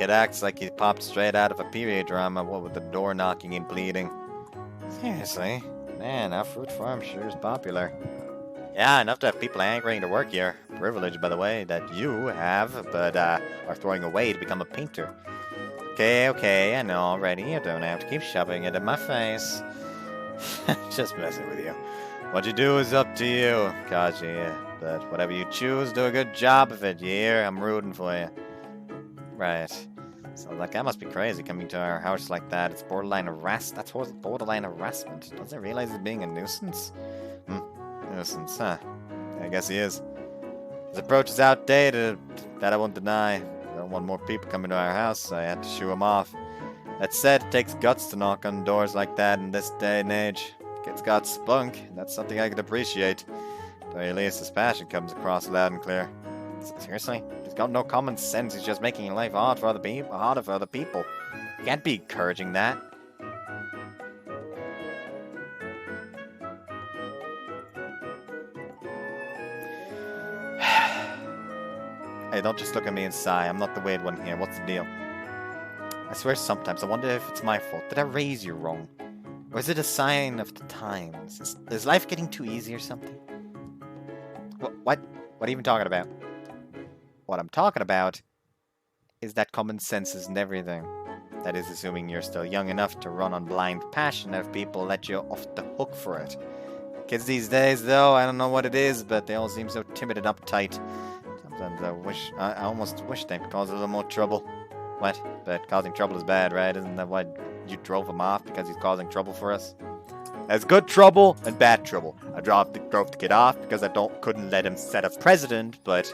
acts like he popped straight out of a period drama, what with the door knocking and pleading. Seriously? Man, our fruit farm sure is popular. Yeah, enough to have people angering to work here. Privilege, by the way, that you have, but are throwing away to become a painter. Okay, I know already. You don't have to keep shoving it in my face. Just messing with you. What you do is up to you, Kaji. But whatever you choose, do a good job of it, you hear? I'm rooting for you. Right. So, like, that must be crazy coming to our house like that. It's borderline harassment. That's borderline harassment. Doesn't realize he's being a nuisance? Nuisance, huh? I guess he is. His approach is outdated. That I won't deny. I don't want more people coming to our house, so I had to shoo him off. That said, it takes guts to knock on doors like that in this day and age. Kid's got spunk. That's something I could appreciate. At the very least, his passion comes across loud and clear. Seriously? He's got no common sense. He's just making life harder for other people. You can't be encouraging that. Hey, don't just look at me and sigh. I'm not the weird one here. What's the deal? I swear sometimes I wonder if it's my fault. Did I raise you wrong? Or is it a sign of the times? Is life getting too easy or something? What are you even talking about? What I'm talking about is that common sense isn't everything. That is, assuming you're still young enough to run on blind passion if people let you off the hook for it. Kids these days, though, I don't know what it is, but they all seem so timid and uptight. Sometimes I almost wish they could cause a little more trouble. What? But causing trouble is bad, right? Isn't that why you drove him off? Because he's causing trouble for us? There's good trouble and bad trouble. I drove the kid off because I couldn't let him set a precedent, but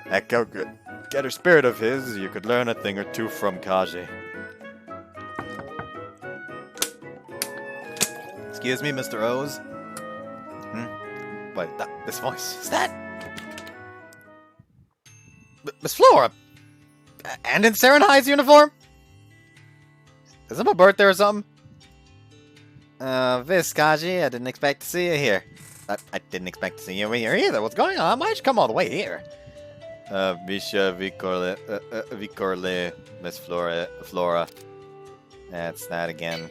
that getter spirit of his, you could learn a thing or two from Kaji. Excuse me, Mr. O's? Wait, this voice, is that... Miss Flora? And in Serenai's uniform? Is it my birthday or something? This, Kaji, I didn't expect to see you here. I didn't expect to see you here either. What's going on? Why'd you come all the way here? Visha Vicorle, Miss Flora. That's that again.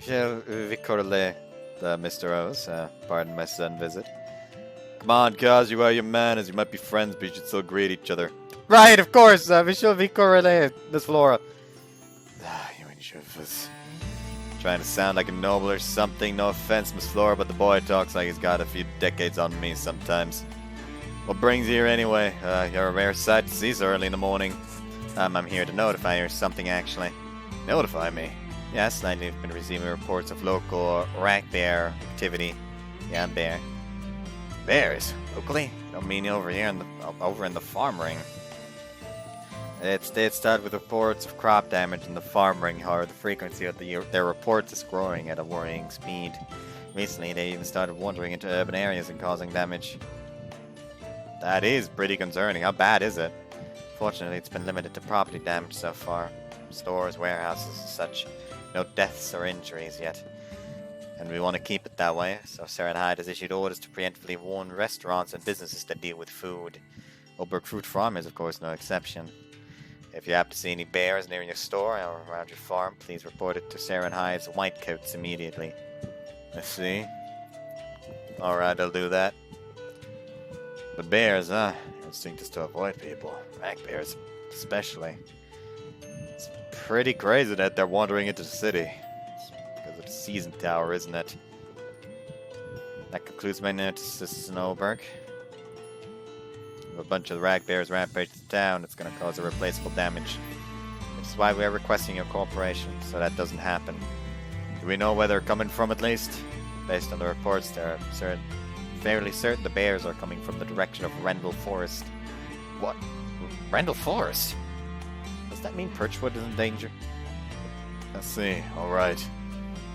Visha Vicorle, Mr. O's. Pardon my sudden visit. Come on, Kaz, you are your manners. You might be friends, but you should still greet each other. Right, of course. Visha Vicorle, Miss Flora. You and Shufus. Trying to sound like a noble or something. No offense, Miss Flora, but the boy talks like he's got a few decades on me sometimes. What brings you here anyway? You're a rare sight to see so early in the morning. I'm here to notify you of something, actually. Notify me. Yes, lately I've been receiving reports of local rack bear activity. Yeah, bear. Bears? Locally? I don't mean over here over in the farm ring. It started with reports of crop damage in the farm ring. However, the frequency of their reports is growing at a worrying speed. Recently, they even started wandering into urban areas and causing damage. That is pretty concerning. How bad is it? Fortunately, it's been limited to property damage so far. Stores, warehouses, and such. No deaths or injuries yet. And we want to keep it that way, so Sarah Hyde has issued orders to preemptively warn restaurants and businesses that deal with food. Oberg Fruit Farm is, of course, no exception. If you happen to see any bears near your store or around your farm, please report it to Sarah Hyde's Whitecoats immediately. I see. Alright, I'll do that. But bears, huh? Your instinct is to avoid people. Rack bears, especially. It's pretty crazy that they're wandering into the city. It's because of the season tower, isn't it? That concludes my notices in Oberg. If a bunch of rag bears rampage the town, it's going to cause irreplaceable damage. Which is why we are requesting your cooperation, so that doesn't happen. Do we know where they're coming from at least? Based on the reports, they're fairly certain the bears are coming from the direction of Rendell Forest. What? Rendell Forest? Does that mean Perchwood is in danger? I see. Alright.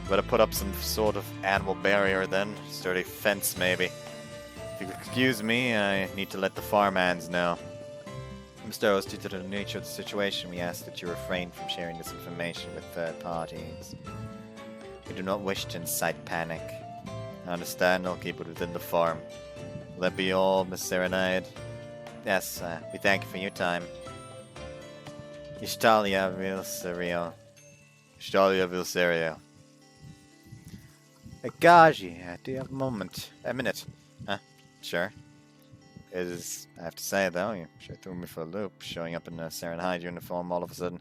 Better put up some sort of animal barrier then. Sturdy fence, maybe. If you'll excuse me, I need to let the farmhands know. Mr. Ost, due to the nature of the situation, we ask that you refrain from sharing this information with third parties. We do not wish to incite panic. I understand, I'll keep it within the farm. Will that be all, Miss Serenade? Yes, we thank you for your time. Ishtalia Vilserio. Ishtalia Vilserio. Gaji, do you have a minute? Huh? Sure. I have to say though, you sure threw me for a loop, showing up in a Serenade uniform all of a sudden.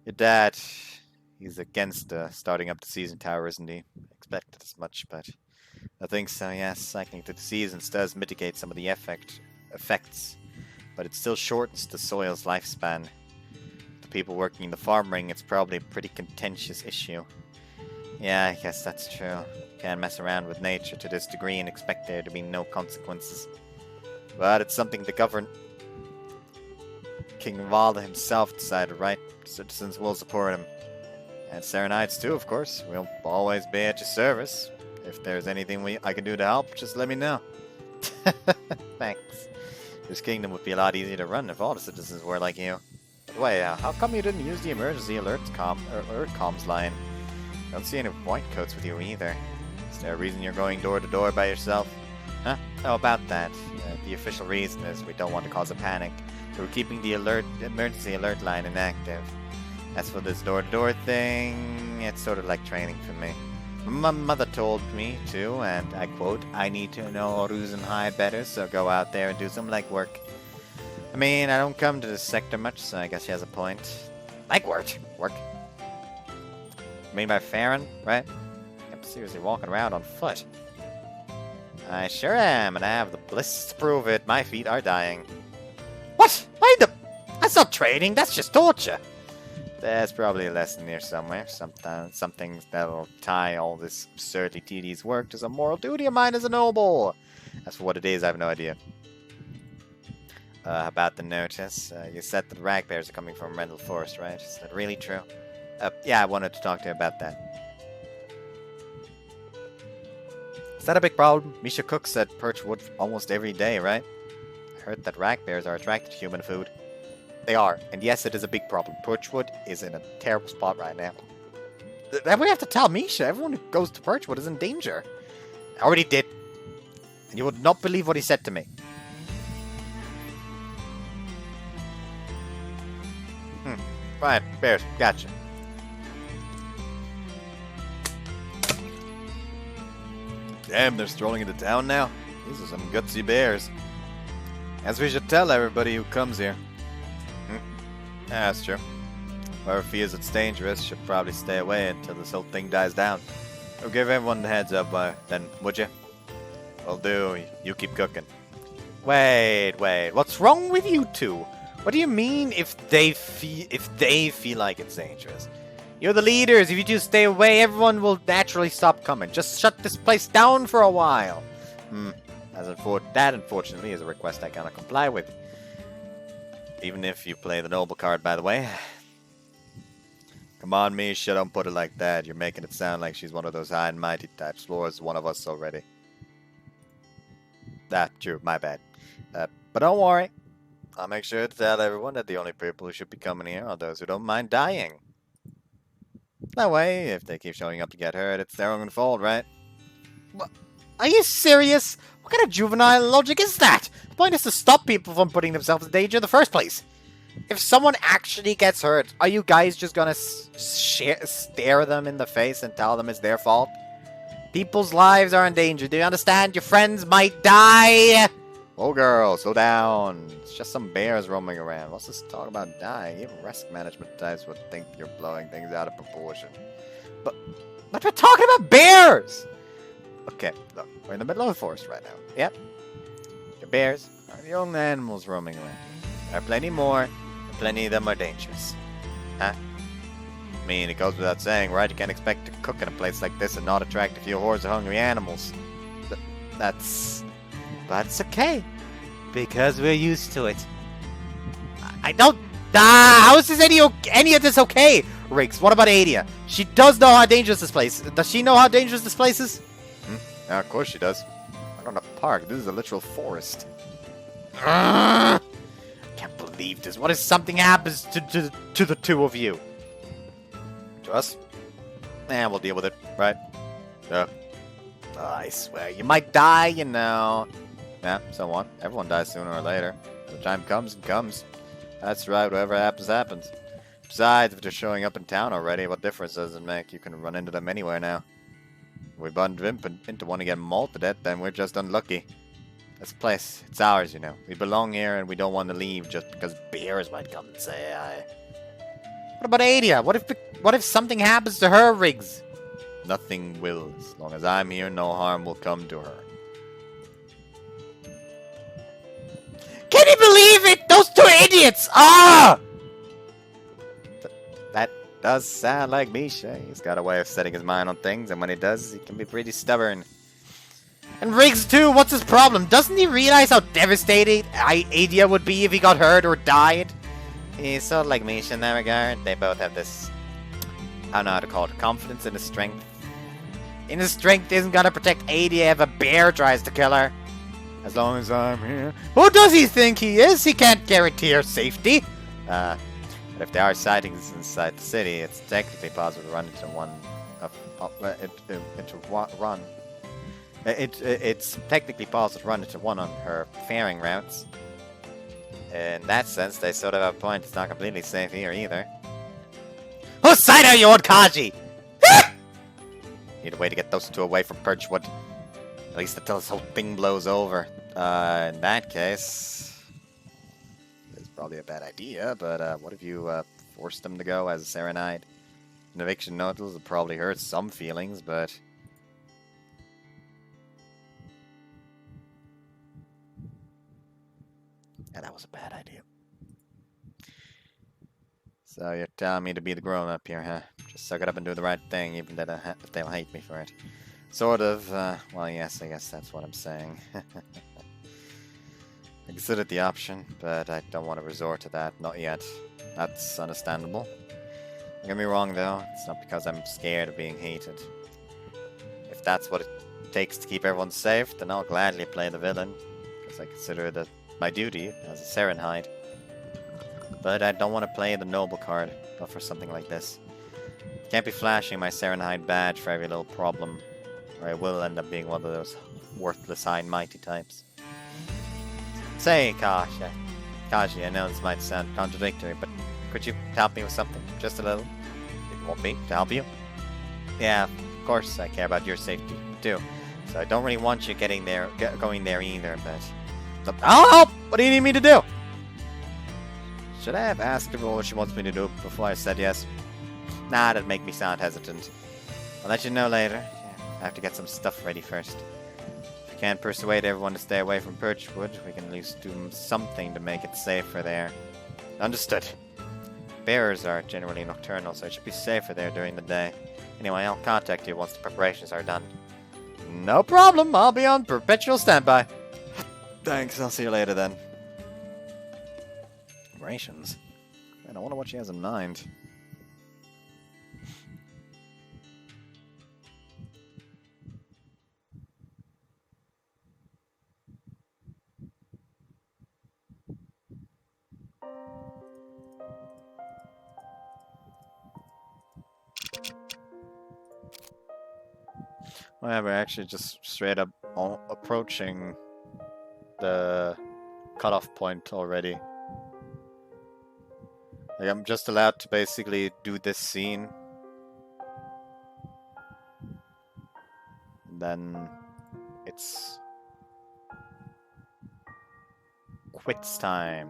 Your dad, he's against starting up the season tower, isn't he? Expected as much, but I think so, yes. Cycling through the seasons does mitigate some of the effects, but it still shortens the soil's lifespan. The people working in the farm ring, it's probably a pretty contentious issue. Yeah, I guess that's true. Can't mess around with nature to this degree and expect there to be no consequences. But it's something the King Valda himself decided, right? Citizens will support him. And Serenites too, of course. We'll always be at your service. If there's anything I can do to help, just let me know. Thanks. This kingdom would be a lot easier to run if all the citizens were like you. By the way, how come you didn't use the emergency alert comms line? Don't see any white coats with you either. Is there a reason you're going door to door by yourself? Huh? Oh, about that. The official reason is we don't want to cause a panic, so we're keeping the emergency alert line inactive. As for this door-to-door thing, it's sort of like training for me. My mother told me to, and I quote, I need to know Rosenheim better, so go out there and do some legwork. I mean, I don't come to this sector much, so I guess she has a point. Legwork? Work? You mean by Farron, right? I'm seriously walking around on foot. I sure am, and I have the bliss to prove it. My feet are dying. What? Why the... That's not training, that's just torture. There's probably a lesson here somewhere. Something that'll tie all this absurdly tedious work to some moral duty of mine as a noble. As for what it is, I have no idea. About the notice, you said that the rag bears are coming from Rendell Forest, right? Is that really true? Yeah, I wanted to talk to you about that. Is that a big problem? Misha cooks at Perchwood almost every day, right? I heard that rag bears are attracted to human food. They are, and yes, it is a big problem. Perchwood is in a terrible spot right now. That we have to tell Misha. Everyone who goes to Perchwood is in danger. I already did. And you would not believe what he said to me. Right, bears, gotcha. Damn, they're strolling into town now? These are some gutsy bears. As we should tell everybody who comes here. Yeah, that's true. Whoever feels it's dangerous should probably stay away until this whole thing dies down. Or give everyone the heads up then, would you? Will do. You keep cooking. Wait. What's wrong with you two? What do you mean if they feel like it's dangerous? You're the leaders. If you just stay away, everyone will naturally stop coming. Just shut this place down for a while. That unfortunately is a request I cannot comply with. Even if you play the noble card, by the way. Come on, Misha, don't put it like that. You're making it sound like she's one of those high and mighty types. Laura's one of us already. True, my bad. But don't worry. I'll make sure to tell everyone that the only people who should be coming here are those who don't mind dying. That way, if they keep showing up to get hurt, it's their own fault, right? What? Are you serious? What kind of juvenile logic is that? The point is to stop people from putting themselves in danger in the first place. If someone actually gets hurt, are you guys just gonna stare them in the face and tell them it's their fault? People's lives are in danger. Do you understand? Your friends might die. Oh, girl, slow down. It's just some bears roaming around. What's this talk about dying? Even risk management types would think you're blowing things out of proportion. But we're talking about bears! Okay, look, we're in the middle of the forest right now. Yep. The bears are the only animals roaming around. There are plenty more, and plenty of them are dangerous. Huh? I mean, it goes without saying, right? You can't expect to cook in a place like this and not attract a few hordes of hungry animals. But it's okay. Because we're used to it. I don't... how is this any of this okay? Riggs, what about Adia? She does know how dangerous this place is. Does she know how dangerous this place is? Yeah, of course she does. We're not in a park. This is a literal forest. I can't believe this. What if something happens to the two of you? To us? We'll deal with it, right? Yeah. Oh, I swear, you might die, you know. Yeah, so what? Everyone dies sooner or later. The time comes and comes. That's right, whatever happens, happens. Besides, if they're showing up in town already, what difference does it make? You can run into them anywhere now. If we bump into one and get mauled to death, then we're just unlucky. This place, it's ours, you know. We belong here and we don't want to leave just because bears might come and say hi. What about Adia? What if something happens to her, Riggs? Nothing will. As long as I'm here, no harm will come to her. Can you believe it? Those two idiots! Ah! That does sound like Misha. He's got a way of setting his mind on things, and when he does, he can be pretty stubborn. And Riggs too, what's his problem? Doesn't he realize how devastated Adia would be if he got hurt or died? He's sort of like Misha in that regard. They both have this, I don't know how to call it, confidence in his strength. And his strength isn't gonna protect Adia if a bear tries to kill her. As long as I'm here. Who does he think he is? He can't guarantee her safety. But if there are sightings inside the city, it's technically possible to run into one It's technically possible to run into one on her faring routes. In that sense, they sort of have a point. It's not completely safe here either. Whose side are you on, Kaji? Need a way to get those two away from Perchwood. At least until this whole thing blows over. In that case... it's probably a bad idea, but what if you force them to go as a Serenade? An eviction notice will probably hurt some feelings, but... yeah, that was a bad idea. So you're telling me to be the grown-up here, huh? Just suck it up and do the right thing, even if they'll hate me for it. Sort of, well, yes, I guess that's what I'm saying. I considered the option, but I don't want to resort to that, not yet. That's understandable. Don't get me wrong, though, it's not because I'm scared of being hated. If that's what it takes to keep everyone safe, then I'll gladly play the villain, because I consider that my duty as a Serenhide. But I don't want to play the noble card, not for something like this. Can't be flashing my Serenhide badge for every little problem, or I will end up being one of those worthless high and mighty types. Say, Kaji, I know this might sound contradictory, but could you help me with something? Just a little? You want me to help you? Yeah, of course I care about your safety, too. So I don't really want you going there either, but... I'll help! What do you need me to do? Should I have asked her what she wants me to do before I said yes? Nah, that'd make me sound hesitant. I'll let you know later. I have to get some stuff ready first. If we can't persuade everyone to stay away from Perchwood, we can at least do something to make it safer there. Understood. Bears are generally nocturnal, so it should be safer there during the day. Anyway, I'll contact you once the preparations are done. No problem, I'll be on perpetual standby. Thanks, I'll see you later then. Rations? Man, I wonder what she has in mind. Well, we're actually just straight up approaching the cutoff point already. Like, I'm just allowed to basically do this scene. And then it's quits time.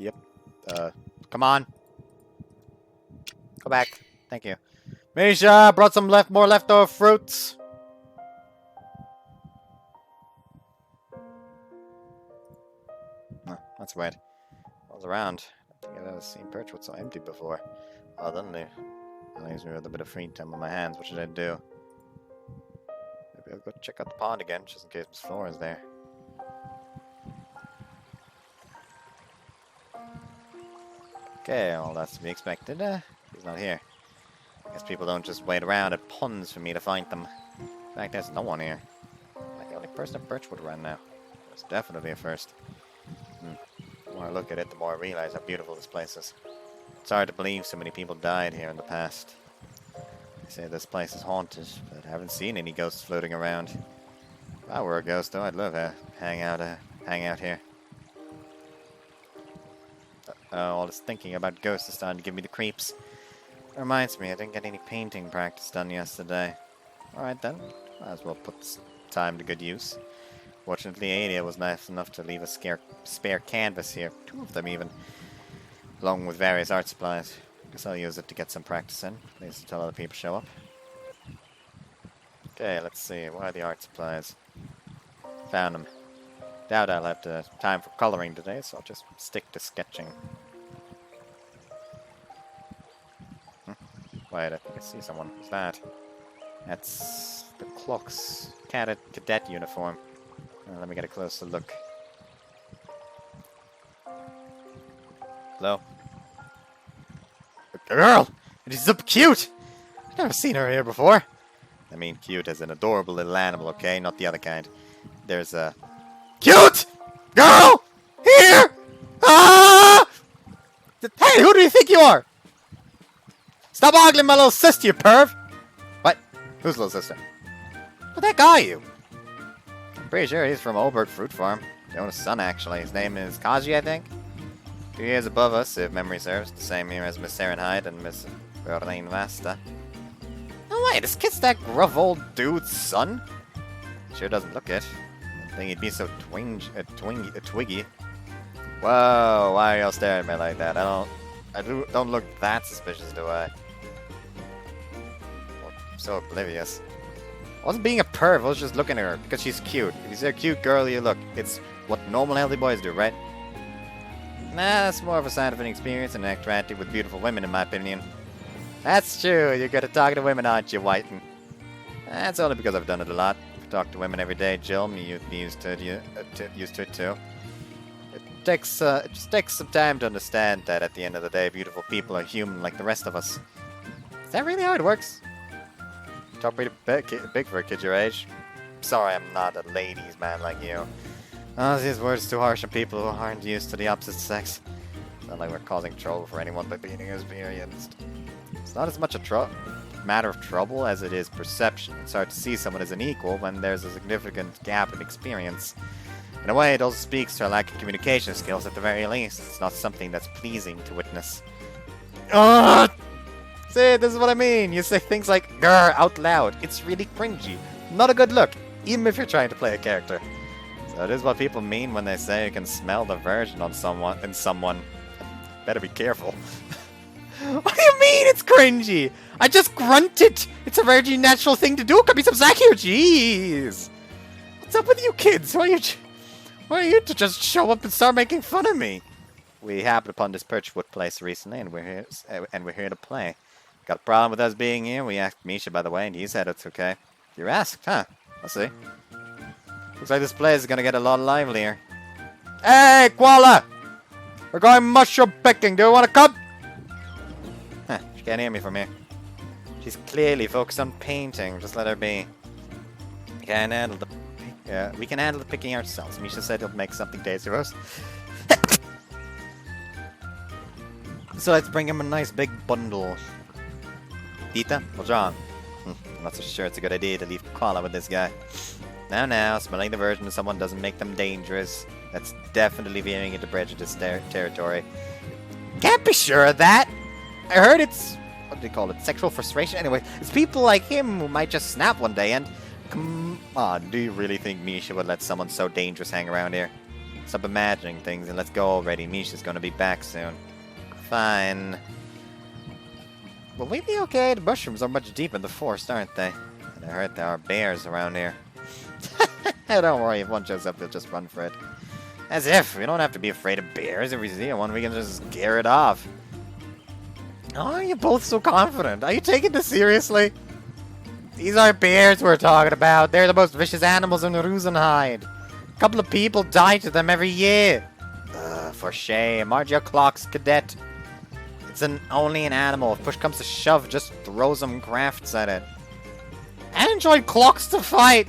Yep. Come on. Go back. Thank you. Misha, brought some more leftover fruits. Oh, that's weird. I was around. I think I've ever seen Birchwood so empty before. Oh, then they leaves me with a bit of free time on my hands. What should I do? Maybe I'll go check out the pond again, just in case Miss Flora's there. Okay, well, that's to be expected. He's not here. I guess people don't just wait around at ponds for me to find them. In fact, there's no one here. Like the only person at Birchwood around now. It's definitely a first. The more I look at it, the more I realize how beautiful this place is. It's hard to believe so many people died here in the past. They say this place is haunted, but I haven't seen any ghosts floating around. If I were a ghost, though, I'd love to hang out here. All this thinking about ghosts is starting to give me the creeps. It reminds me, I didn't get any painting practice done yesterday. Alright then, might as well put this time to good use. Fortunately, Adia was nice enough to leave a spare canvas here, 2 of them even, along with various art supplies. Guess I'll use it to get some practice in, at least until other people show up. Okay, let's see, where are the art supplies? Found them. Doubt I'll have the time for coloring today, so I'll just stick to sketching. Wait, I think I see someone. Who's that? That's the clock's cadet uniform. Let me get a closer look. Hello? A girl! And she's so cute! I've never seen her here before. I mean cute as an adorable little animal, okay? Not the other kind. There's a... Cute! Girl! Here! Ah! Hey, who do you think you are? Stop ogling my little sister, you perv! What? Whose little sister? What the heck are you? I'm pretty sure he's from Oberg Fruit Farm. The owner's son, actually. His name is Kaji, I think. 2 years above us, if memory serves. The same year as Miss Serenhide and Miss Berlin Vasta. No way, this kid's that gruff old dude's son? Sure doesn't look it. I think he'd be so twiggy. Whoa, why are y'all staring at me like that? I don't look that suspicious, do I? I'm so oblivious. I wasn't being a perv, I was just looking at her because she's cute. If you see a cute girl, you look. It's what normal healthy boys do, right? Nah, that's more of a sign of an experience and interacting with beautiful women, in my opinion. That's true, you're good at talking to women, aren't you, Whiten? That's only because I've done it a lot. If you talk to women every day, Jill, you'd be used to it too. It just takes some time to understand that at the end of the day, beautiful people are human like the rest of us. Is that really how it works? You talk pretty big for a kid your age. Sorry, I'm not a ladies' man like you. Oh, these words too harsh on people who aren't used to the opposite sex. It's not like we're causing trouble for anyone by being experienced. It's not as much a trouble. matter of trouble as it is perception. It's hard to see someone as an equal when there's a significant gap in experience. In a way, it also speaks to a lack of communication skills at the very least. It's not something that's pleasing to witness. Ugh! See, this is what I mean. You say things like "grr" out loud. It's really cringy. Not a good look, even if you're trying to play a character. So it is what people mean when they say you can smell the virgin on someone. Better be careful. What do you mean it's cringy? I just grunted. It's a very natural thing to do. Cut me some slack here. Jeez. What's up with you kids? Why are you to just show up and start making fun of me? We happened upon this Birchwood place recently, and we're here to play. Got a problem with us being here? We asked Misha, by the way, and he said it's okay. You asked, huh? I'll see. Looks like this place is gonna get a lot livelier. Hey, Koala! We're going mushroom picking. Do you want to come? Huh, she can't hear me from here. She's clearly focused on painting. Just let her be. We can handle the picking ourselves. Misha said he'll make something tasty for us. So let's bring him a nice big bundle. Dita, what's wrong? I'm not so sure it's a good idea to leave Koala with this guy. Now, smelling the version of someone doesn't make them dangerous. That's definitely veering into prejudice territory. Can't be sure of that! I heard it's... what do they call it? Sexual frustration? Anyway, it's people like him who might just snap one day and... come on, do you really think Misha would let someone so dangerous hang around here? Stop imagining things and let's go already. Misha's gonna be back soon. Fine. Will we be okay? The mushrooms are much deeper in the forest, aren't they? And I heard there are bears around here. Don't worry, if one shows up, they'll just run for it. As if! We don't have to be afraid of bears. If we see one, we can just scare it off. Oh, are you both so confident? Are you taking this seriously? These are bears we're talking about. They're the most vicious animals in Rosenheim. A couple of people die to them every year. For shame. Aren't you a clocks cadet? It's only an animal. If push comes to shove, just throw some crafts at it. I enjoy clocks to fight.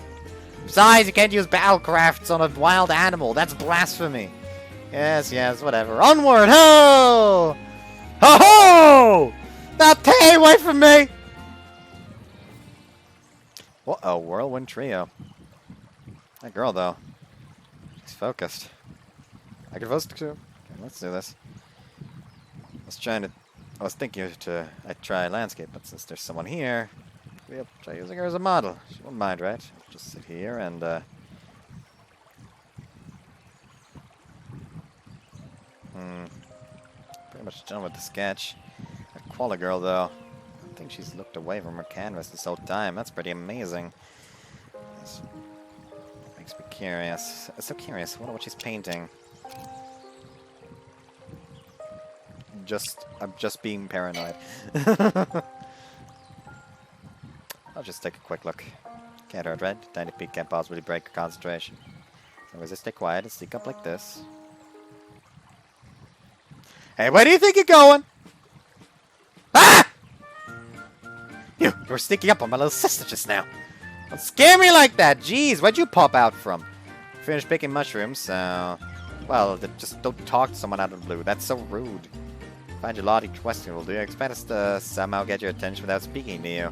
Besides, you can't use battle crafts on a wild animal. That's blasphemy. Yes, whatever. Onward! Ho! Ho ho! Now stay away from me! Uh-oh, whirlwind trio. That girl, though. She's focused. I could focus too. Okay, let's do this. I was thinking I'd try landscape, but since there's someone here, we'll try using her as a model. She won't mind, right? I'll just sit here and, pretty much done with the sketch. That Koala girl, though. I think she's looked away from her canvas this whole time. That's pretty amazing. This makes me curious. I'm so curious. I wonder what she's painting. I'm just being paranoid. I'll just take a quick look. Can't hurt, right? Tiny peek can't possibly break your concentration. So as I stay quiet and sneak up like this. Hey, where do you think you're going? Ah! You were sneaking up on my little sister just now. Don't scare me like that. Jeez, where'd you pop out from? Finished picking mushrooms, so... well, just don't talk to someone out of the blue. That's so rude. Find your logic questionable. Do you expect us to somehow get your attention without speaking to you?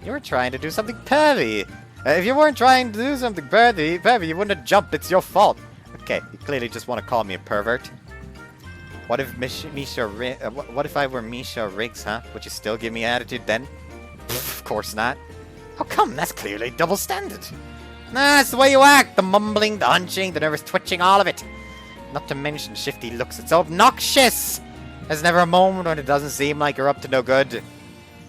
You were trying to do something pervy. If you weren't trying to do something pervy, you wouldn't have jumped. It's your fault. Okay, you clearly just want to call me a pervert. What if what if I were Misha Riggs, huh? Would you still give me attitude then? Pfft, of course not. How come? That's clearly double standard. Nah, it's the way you act. The mumbling, the hunching, the nervous twitching, all of it. Not to mention shifty looks. It's so obnoxious. There's never a moment when it doesn't seem like you're up to no good.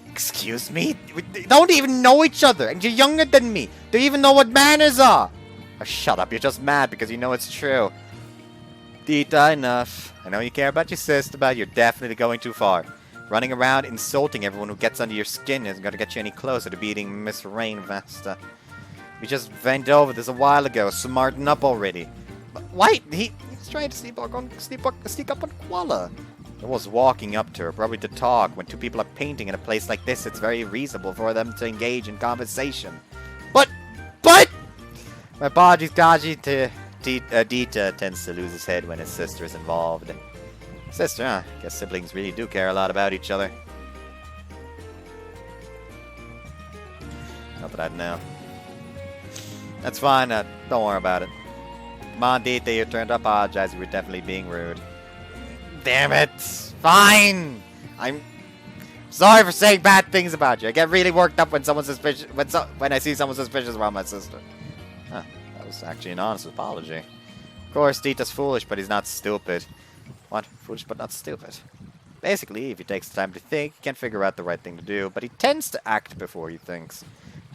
Excuse me? We don't even know each other, and you're younger than me. Do you even know what manners are? Oh, shut up. You're just mad because you know it's true. Dita, enough. I know you care about your sister, but you're definitely going too far. Running around insulting everyone who gets under your skin isn't going to get you any closer to beating Miss Rainvesta. We just went over this a while ago. Smarten up already. But wait, he's trying to sneak up on Koala. I was walking up to her, probably to talk. When two people are painting in a place like this, it's very reasonable for them to engage in conversation. But! My apologies, Gaji. Dita tends to lose his head when his sister is involved. Sister, huh? Guess siblings really do care a lot about each other. Not that I'd know. That's fine, don't worry about it. Come on, Dita, your turn to apologize. You were definitely being rude. Damn it! Fine! I'm sorry for saying bad things about you. I get really worked up when someone's suspicious when I see someone suspicious around my sister. Huh, that was actually an honest apology. Of course, Dita's foolish, but he's not stupid. What? Foolish but not stupid. Basically, if he takes the time to think, he can figure out the right thing to do, but he tends to act before he thinks.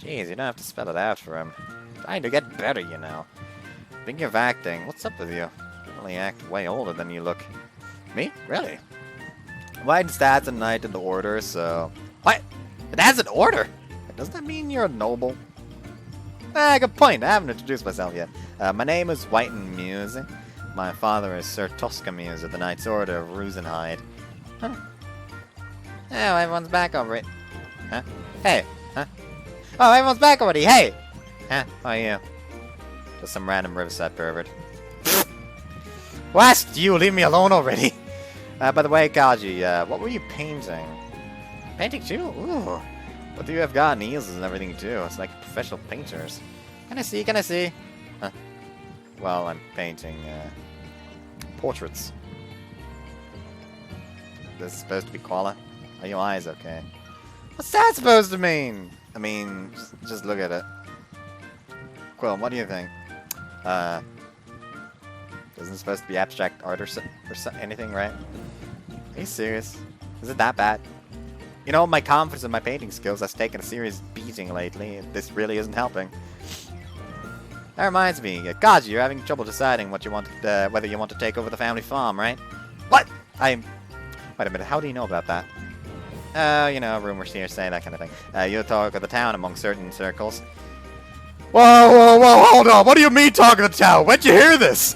Jeez, you don't have to spell it out for him. Trying to get better, you know. Thinking of acting, what's up with you? You only act way older than you look. Me? Really? White stats and knight in the order, so... What? It has an order? Doesn't that mean you're a noble? Ah, good point. I haven't introduced myself yet. My name is Whiten Muse. My father is Sir Tosca Muse of the Knight's Order of Rosenhide. Huh. Oh, everyone's back already. Huh? Hey. Huh? Oh, everyone's back already. Hey! Huh? How are you? Just some random Riverside pervert. What? You leave me alone already? By the way, Kaji, what were you painting? Painting too? Ooh. What do you have got? Easels and everything too. It's like professional painters. Can I see? Can I see? Huh. Well, I'm painting, portraits. This is supposed to be koala? Are your eyes okay? What's that supposed to mean? I mean, just look at it. Quill, what do you think? Isn't it supposed to be abstract art or anything, right? Are you serious? Is it that bad? You know, my confidence in my painting skills has taken a serious beating lately, and this really isn't helping. That reminds me, Kaji, you're having trouble deciding what you want, whether you want to take over the family farm, right? What? Wait a minute, how do you know about that? You know, rumors here say that kind of thing. You talk of the town among certain circles. Whoa, hold on, what do you mean talk of the town? When'd you hear this?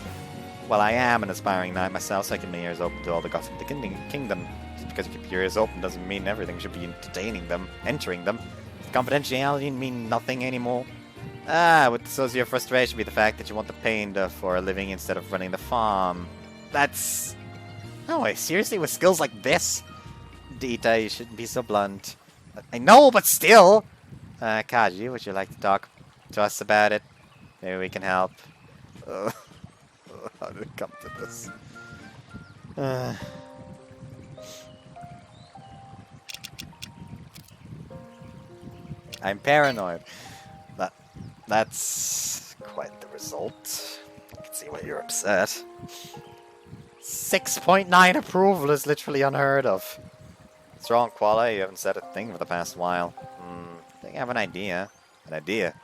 Well, I am an aspiring knight myself, so I keep my ears open to all the gossip of the kingdom. Just because you keep your ears open doesn't mean everything should be entertaining them, entering them. Does confidentiality mean nothing anymore? Would your frustration be the fact that you want the pain for a living instead of running the farm? That's... No way, seriously, with skills like this? Dita, you shouldn't be so blunt. I know, but still! Kaji, would you like to talk to us about it? Maybe we can help. How did it come to this? I'm paranoid. That's quite the result. I can see why you're upset. 6.9 approval is literally unheard of. What's wrong, Koala? You haven't said a thing for the past while. I think I have an idea. An idea?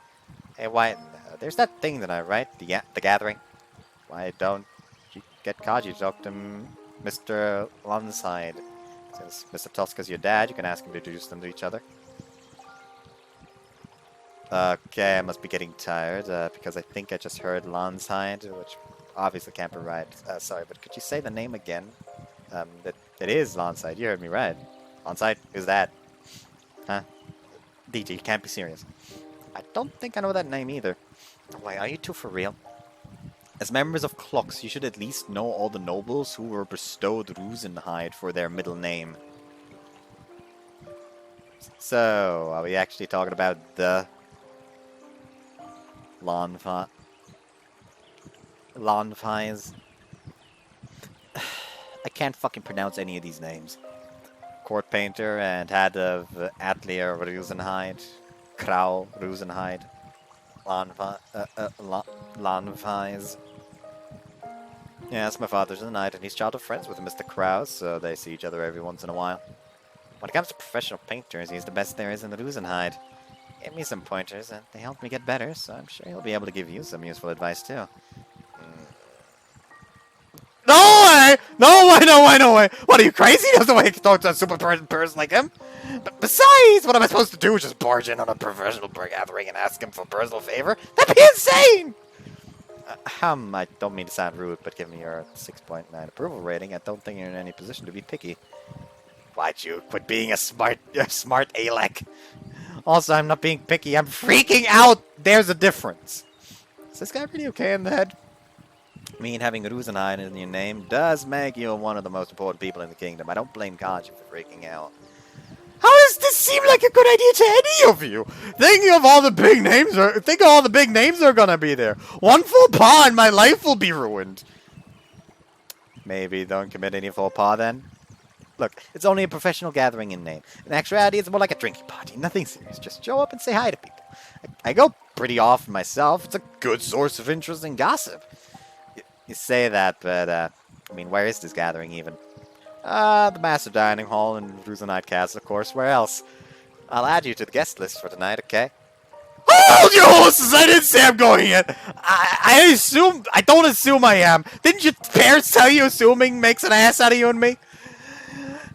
Hey, why? There's that thing that I write, the gathering. Why don't you get Kaji to talk to Mr. Lonside? Since Mr. Tosca's your dad, you can ask him to introduce them to each other. Okay, I must be getting tired, because I think I just heard Lonside, which obviously can't be right. Sorry, but could you say the name again? It is Lonside, you heard me right. Lonside, who's that? Huh? DJ, you can't be serious. I don't think I know that name either. Wait, are you two for real? As members of Clocks, you should at least know all the nobles who were bestowed Rosenhide for their middle name. So, are we actually talking about the Lonfies? I can't fucking pronounce any of these names. Court Painter and head of Atelier Rosenhide, Krau Rosenhide, Lonfies. Yes, my father's a knight and he's childhood friends with Mr. Krause, so they see each other every once in a while. When it comes to professional painters, he's the best there is in the Rosenhide. He gave me some pointers and they helped me get better, so I'm sure he'll be able to give you some useful advice too. No way! No way, no way, no way! What, are you crazy? There's no way I can talk to a super person like him. But besides, what am I supposed to do? Just barge in on a professional gathering and ask him for a personal favor? That'd be insane! I don't mean to sound rude, but given your 6.9 approval rating, I don't think you're in any position to be picky. Why'd you quit being a smart Alec? Also, I'm not being picky, I'm freaking out! There's a difference. Is this guy really okay in the head? I mean, having Rosenhide in your name does make you one of the most important people in the kingdom. I don't blame Kaji for freaking out. How does this seem like a good idea to any of you? Think of all the big names are gonna be there. One faux pas and my life will be ruined. Maybe don't commit any faux pas then. Look, it's only a professional gathering in name. In actuality, it's more like a drinking party. Nothing serious. Just show up and say hi to people. I go pretty often myself. It's a good source of interesting gossip. You say that, but, I mean, where is this gathering even? The massive dining hall in Ruzenite Castle, of course. Where else? I'll add you to the guest list for tonight, okay? Hold your horses! I didn't say I'm going yet. I don't assume I am. Didn't your parents tell you assuming makes an ass out of you and me?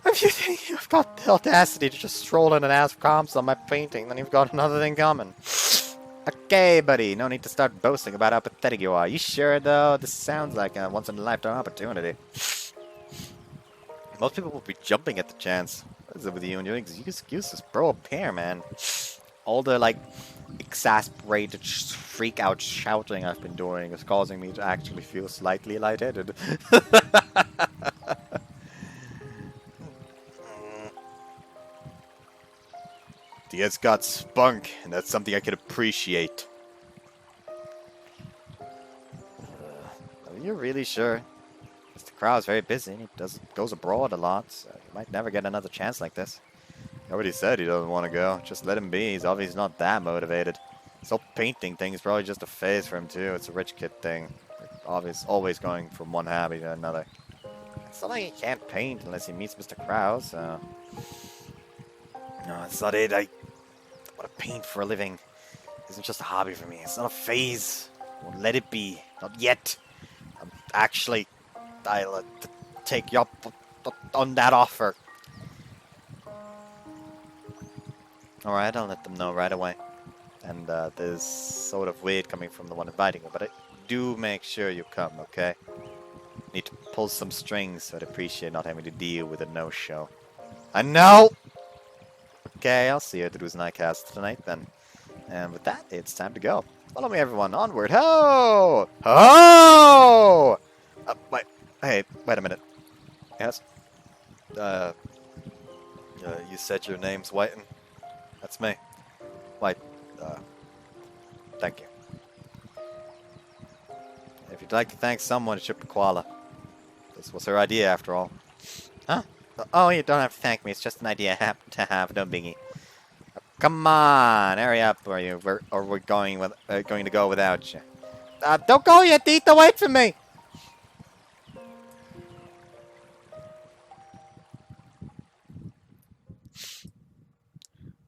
If you think you've got the audacity to just stroll in and ask comps on my painting, then you've got another thing coming. Okay, buddy, no need to start boasting about how pathetic you are. You sure, though? This sounds like a once-in-a-lifetime opportunity. Most people will be jumping at the chance. What is it with you and your excuses? Bro, a pair, man. All the, like, exasperated, freak-out shouting I've been doing is causing me to actually feel slightly lightheaded. The guy's got spunk, and that's something I can appreciate. Are you really sure? Mr. Crow's very busy, and he goes abroad a lot, so you might never get another chance like this. He already said he doesn't want to go. Just let him be. He's obviously not that motivated. This whole painting thing is probably just a phase for him, too. It's a rich kid thing. Always going from one hobby to another. It's not like he can't paint unless he meets Mr. Crow, so... No, that's not it. I What to paint for a living isn't just a hobby for me. It's not a phase. I won't let it be. Not yet. I'll take you up on that offer. Alright, I'll let them know right away. And there's sort of weird coming from the one inviting you, but do make sure you come, okay? Need to pull some strings, so I'd appreciate not having to deal with a no-show. I know! Okay, I'll see you at the Ruzenite Castle tonight then. And with that, it's time to go. Follow me, everyone. Onward. Ho! Ho! Wait a minute. Yes? You said your name's Whiten. That's me. White. Thank you. If you'd like to thank someone, it should be Koala. This was her idea, after all. Huh? Oh, you don't have to thank me. It's just an idea I happen to have. No biggie. Come on, hurry up, or we're going to go without you. Don't go yet, Tita. Wait for me.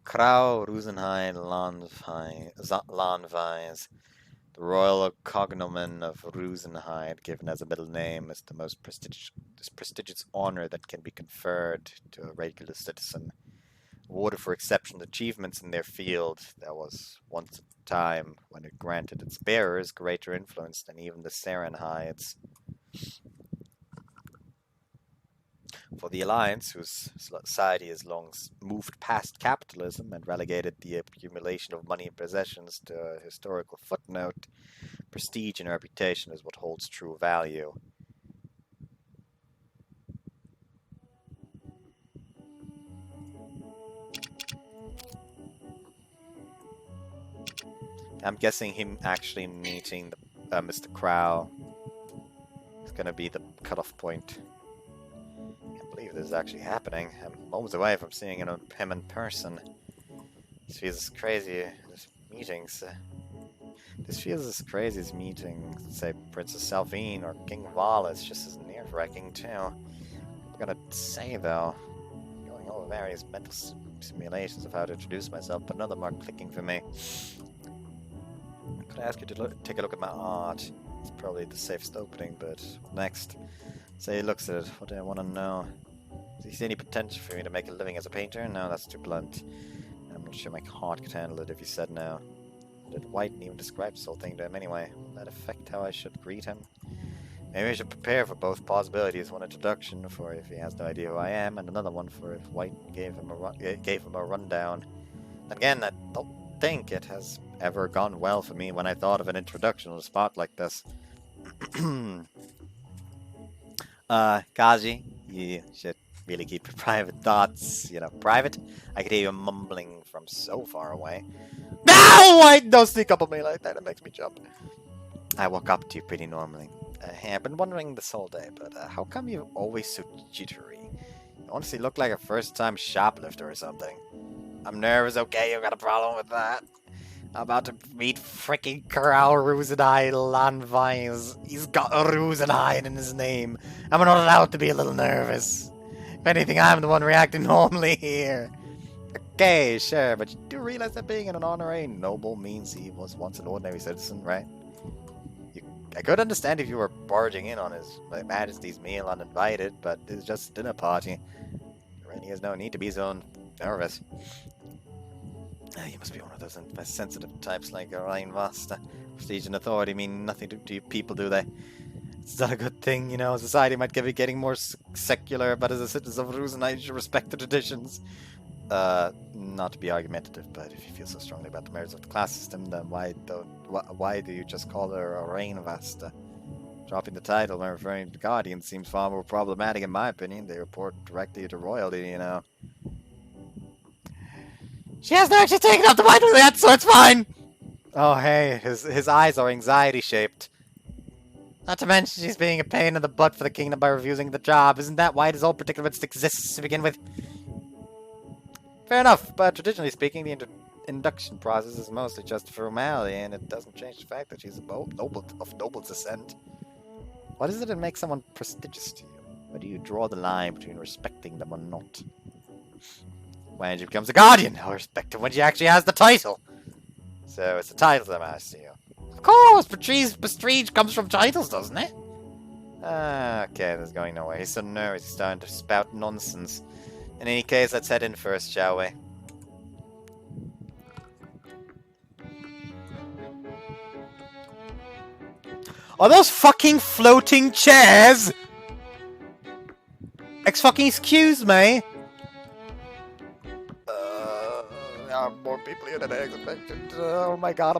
Krau Rosenheim Landweis. The royal cognomen of Rosenheim, given as a middle name, is the most prestigious honor that can be conferred to a regular citizen. Awarded for exceptional achievements in their field, there was once a time when it granted its bearers greater influence than even the Serenheids. For the Alliance, whose society has long moved past capitalism and relegated the accumulation of money and possessions to a historical footnote, prestige and reputation is what holds true value. I'm guessing him actually meeting Mr. Crow is going to be the cutoff point. Can't believe this is actually happening. I'm moments away from seeing him in person. This feels as crazy as meetings. This feels as crazy as meeting, say, Princess Salvine or King Vala. It's just as nerve-wracking, too. What am I gonna say, though? Going over various mental simulations of how to introduce myself, but none of them are clicking for me. Could I ask you to take a look at my art? It's probably the safest opening, but next. Say he looks at it. What do I want to know? Does he see any potential for me to make a living as a painter? No, that's too blunt. I'm not sure my heart could handle it if he said no. Did Whiten even describe this whole thing to him anyway? Will that affect how I should greet him? Maybe I should prepare for both possibilities. One introduction for if he has no idea who I am, and another one for if Whiten gave him a rundown. And again, I don't think it has ever gone well for me when I thought of an introduction on a spot like this. Kaji, you should Really keep your private thoughts, you know, private? I could hear you mumbling from so far away. No! Why don't sneak up on me like that? It makes me jump. I walk up to you pretty normally. Hey, I've been wondering this whole day, but how come you're always so jittery? You honestly look like a first-time shoplifter or something. I'm nervous, okay? You got a problem with that? I'm about to meet freaking Karl Rusenhide Landweis. He's got a Rusenhide in his name. I'm not allowed to be a little nervous. If anything, I'm the one reacting normally here. Okay, sure, but you do realize that being an honorary noble means he was once an ordinary citizen, right? I could understand if you were barging in on his Majesty's meal uninvited, but it's just a dinner party. There really is no need to be so nervous. You must be one of those sensitive types like Ryan Vasta. Prestige and authority mean nothing to you people, do they? It's not a good thing, you know. Society might be getting more secular, but as a citizen of Rusenhide, you should respect the traditions. Not to be argumentative, but if you feel so strongly about the merits of the class system, then why do you just call her a Rain Vasta? Dropping the title when referring to Guardian seems far more problematic in my opinion. They report directly to royalty, you know. She hasn't actually taken up the mind with that, so it's fine! Oh hey, his eyes are anxiety-shaped. Not to mention she's being a pain in the butt for the kingdom by refusing the job. Isn't that why this whole predicament exists to begin with? Fair enough, but traditionally speaking, the induction process is mostly just a formality, and it doesn't change the fact that she's of noble descent. What is it that makes someone prestigious to you? Where do you draw the line between respecting them or not? When she becomes a guardian, I'll respect her when she actually has the title. So it's the title that matters to you. Of course, prestige comes from titles, doesn't it? Okay, that's going nowhere. He's so nervous, he's starting to spout nonsense. In any case, let's head in first, shall we? Are those fucking floating chairs? Excuse me? There are more people here than I expected. Oh my god.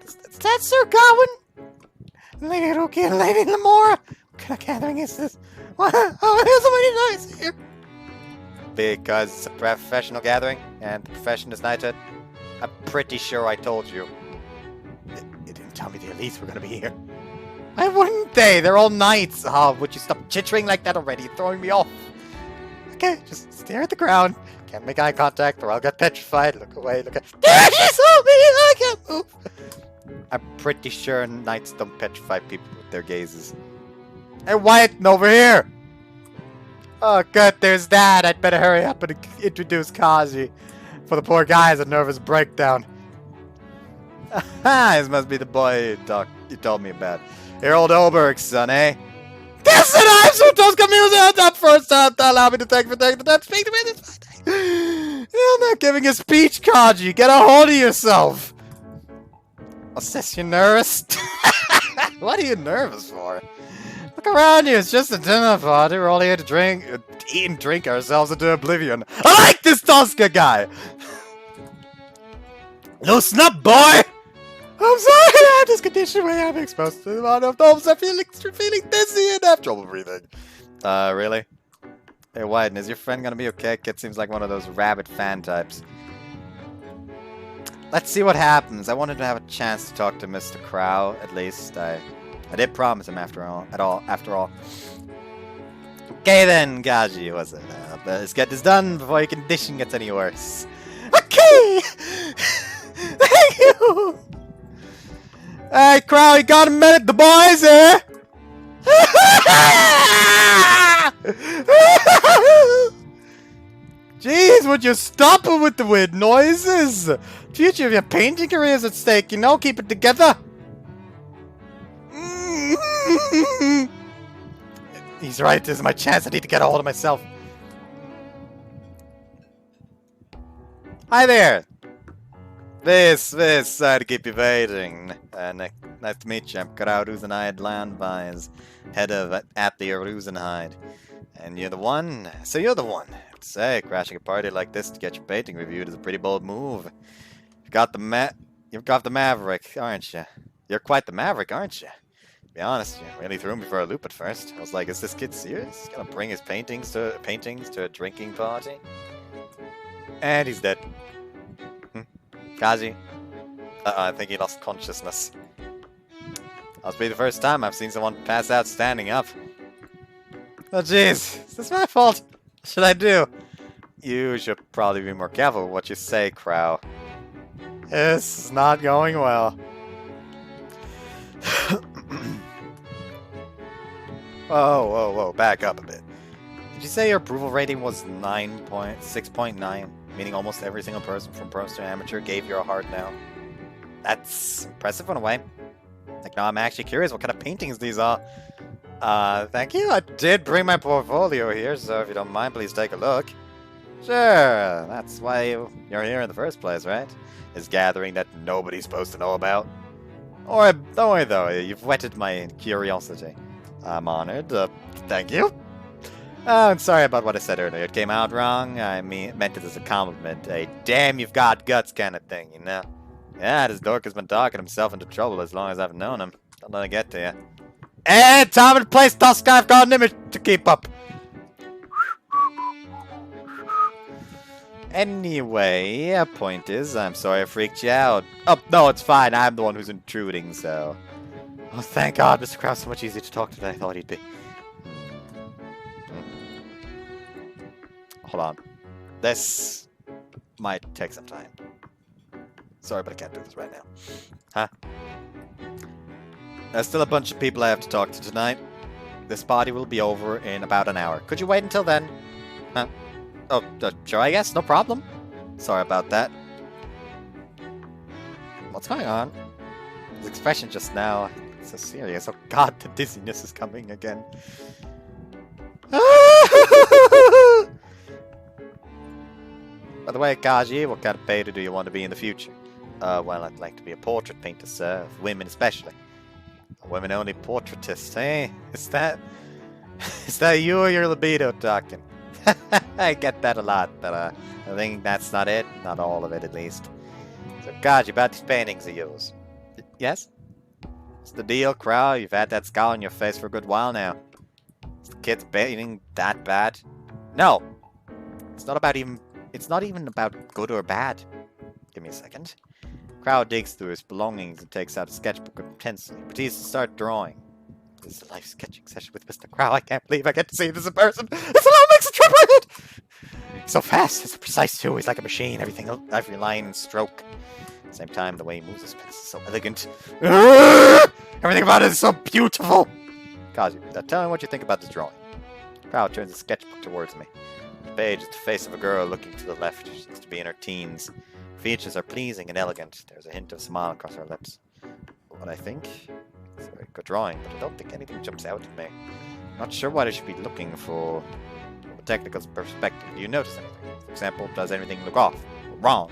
Is that Sir Gawain? Lady Ruki and Lady Lamora? What kind of gathering is this? Why are there so many knights here? Because it's a professional gathering, and the profession is knighthood. I'm pretty sure I told you. You didn't tell me the elites were gonna be here. Why wouldn't they? They're all knights. Oh, would you stop chittering like that already? You're throwing me off. Okay, just stare at the ground. Can't make eye contact or I'll get petrified. Look away, look at... There she saw me! I can't move! I'm pretty sure knights don't petrify people with their gazes. Hey, Wyatt, over here! Oh, good, there's that. I'd better hurry up and introduce Kaji. For the poor guy has a nervous breakdown. Aha, this must be the boy you told me about. Harold Oberg's son, eh? This and I'm so toast music up first time to allow me to take the time. Speak to me this You're not giving a speech, Kaji. Get a hold of yourself. Assess your nervous. What are you nervous for? Look around you, it's just a dinner party. We're all here to eat and drink ourselves into oblivion. I like this Tosca guy! Loosen up, boy! I'm sorry, I have this condition where I'm exposed to the amount of domes. I'm feeling dizzy and have trouble breathing. Really? Hey, Wyden, is your friend gonna be okay? Kid seems like one of those rabid fan types. Let's see what happens. I wanted to have a chance to talk to Mr. Crow, at least. I did promise him after all. Okay then, Gaji, what's it? Let's get this done before your condition gets any worse. Okay! Thank you! Hey, Crow, you got a minute? The boys here? Jeez, would you stop it with the weird noises? Future of your painting career is at stake, you know? Keep it together. He's right, this is my chance. I need to get a hold of myself. Hi there. This, sorry to keep you waiting. Nice to meet you. I'm Karl Rusenhide Landweis, head of at the Rusenhide. And you're the one? So you're the one. I'd say, crashing a party like this to get your painting reviewed is a pretty bold move. You've got the Maverick, aren't you? You're quite the Maverick, aren't you? be honest, you really threw me for a loop at first. I was like, is this kid serious? He's gonna bring his paintings to a drinking party? And he's dead. Kaji? I think he lost consciousness. Must be the first time I've seen someone pass out standing up. Oh jeez, is this my fault? What should I do? You should probably be more careful with what you say, Crow. This is not going well. Whoa, back up a bit. Did you say your approval rating was 6.9? Meaning almost every single person from pros to amateur gave you a heart now? That's impressive in a way. Like, now I'm actually curious what kind of paintings these are. Thank you. I did bring my portfolio here, so if you don't mind, please take a look. Sure, that's why you're here in the first place, right? This gathering that nobody's supposed to know about. Or, don't worry though, you've whetted my curiosity. I'm honored. Thank you. Oh, and sorry about what I said earlier. It came out wrong. I meant it as a compliment. A damn you've got guts kind of thing, you know? Yeah, this dork has been talking himself into trouble as long as I've known him. Don't let it get to you. And time and place, Tusk, I've got an image to keep up. Anyway, point is, I'm sorry I freaked you out. Oh, no, it's fine. I'm the one who's intruding, so... Oh, thank God, Mr. Krau's so much easier to talk to than I thought he'd be. Hold on. This might take some time. Sorry, but I can't do this right now. Huh? There's still a bunch of people I have to talk to tonight. This party will be over in about an hour. Could you wait until then? Huh? Oh, sure, I guess. No problem. Sorry about that. What's going on? His expression just now, it's so serious. Oh God, the dizziness is coming again. By the way, Kaji, what kind of painter do you want to be in the future? Well, I'd like to be a portrait painter, sir. Of women especially. A women-only portraitist, eh? Is that you or your libido talking? I get that a lot, but I think that's not it. Not all of it, at least. So, Kaji, about these paintings of yours. Yes? What's the deal, Crow? You've had that scowl on your face for a good while now. Is the kid's painting that bad? No! It's not even about good or bad. Give me a second. Crow digs through his belongings and takes out a sketchbook and pencil. He proceeds to start drawing. This is a live sketching session with Mr. Crow. I can't believe I get to see this in person. This alone makes a trip with it! He's so fast. It's so precise, too. He's like a machine. Every line and stroke. At the same time, the way he moves his pencil is so elegant. Everything about it is so beautiful. Kaji, tell me what you think about this drawing. Crow turns the sketchbook towards me. The page is the face of a girl looking to the left. She looks to be in her teens. Her features are pleasing and elegant. There's a hint of a smile across her lips. What I think? It's a very good drawing, but I don't think anything jumps out at me. Not sure what I should be looking for from a technical perspective. Do you notice anything? For example, does anything look off or wrong?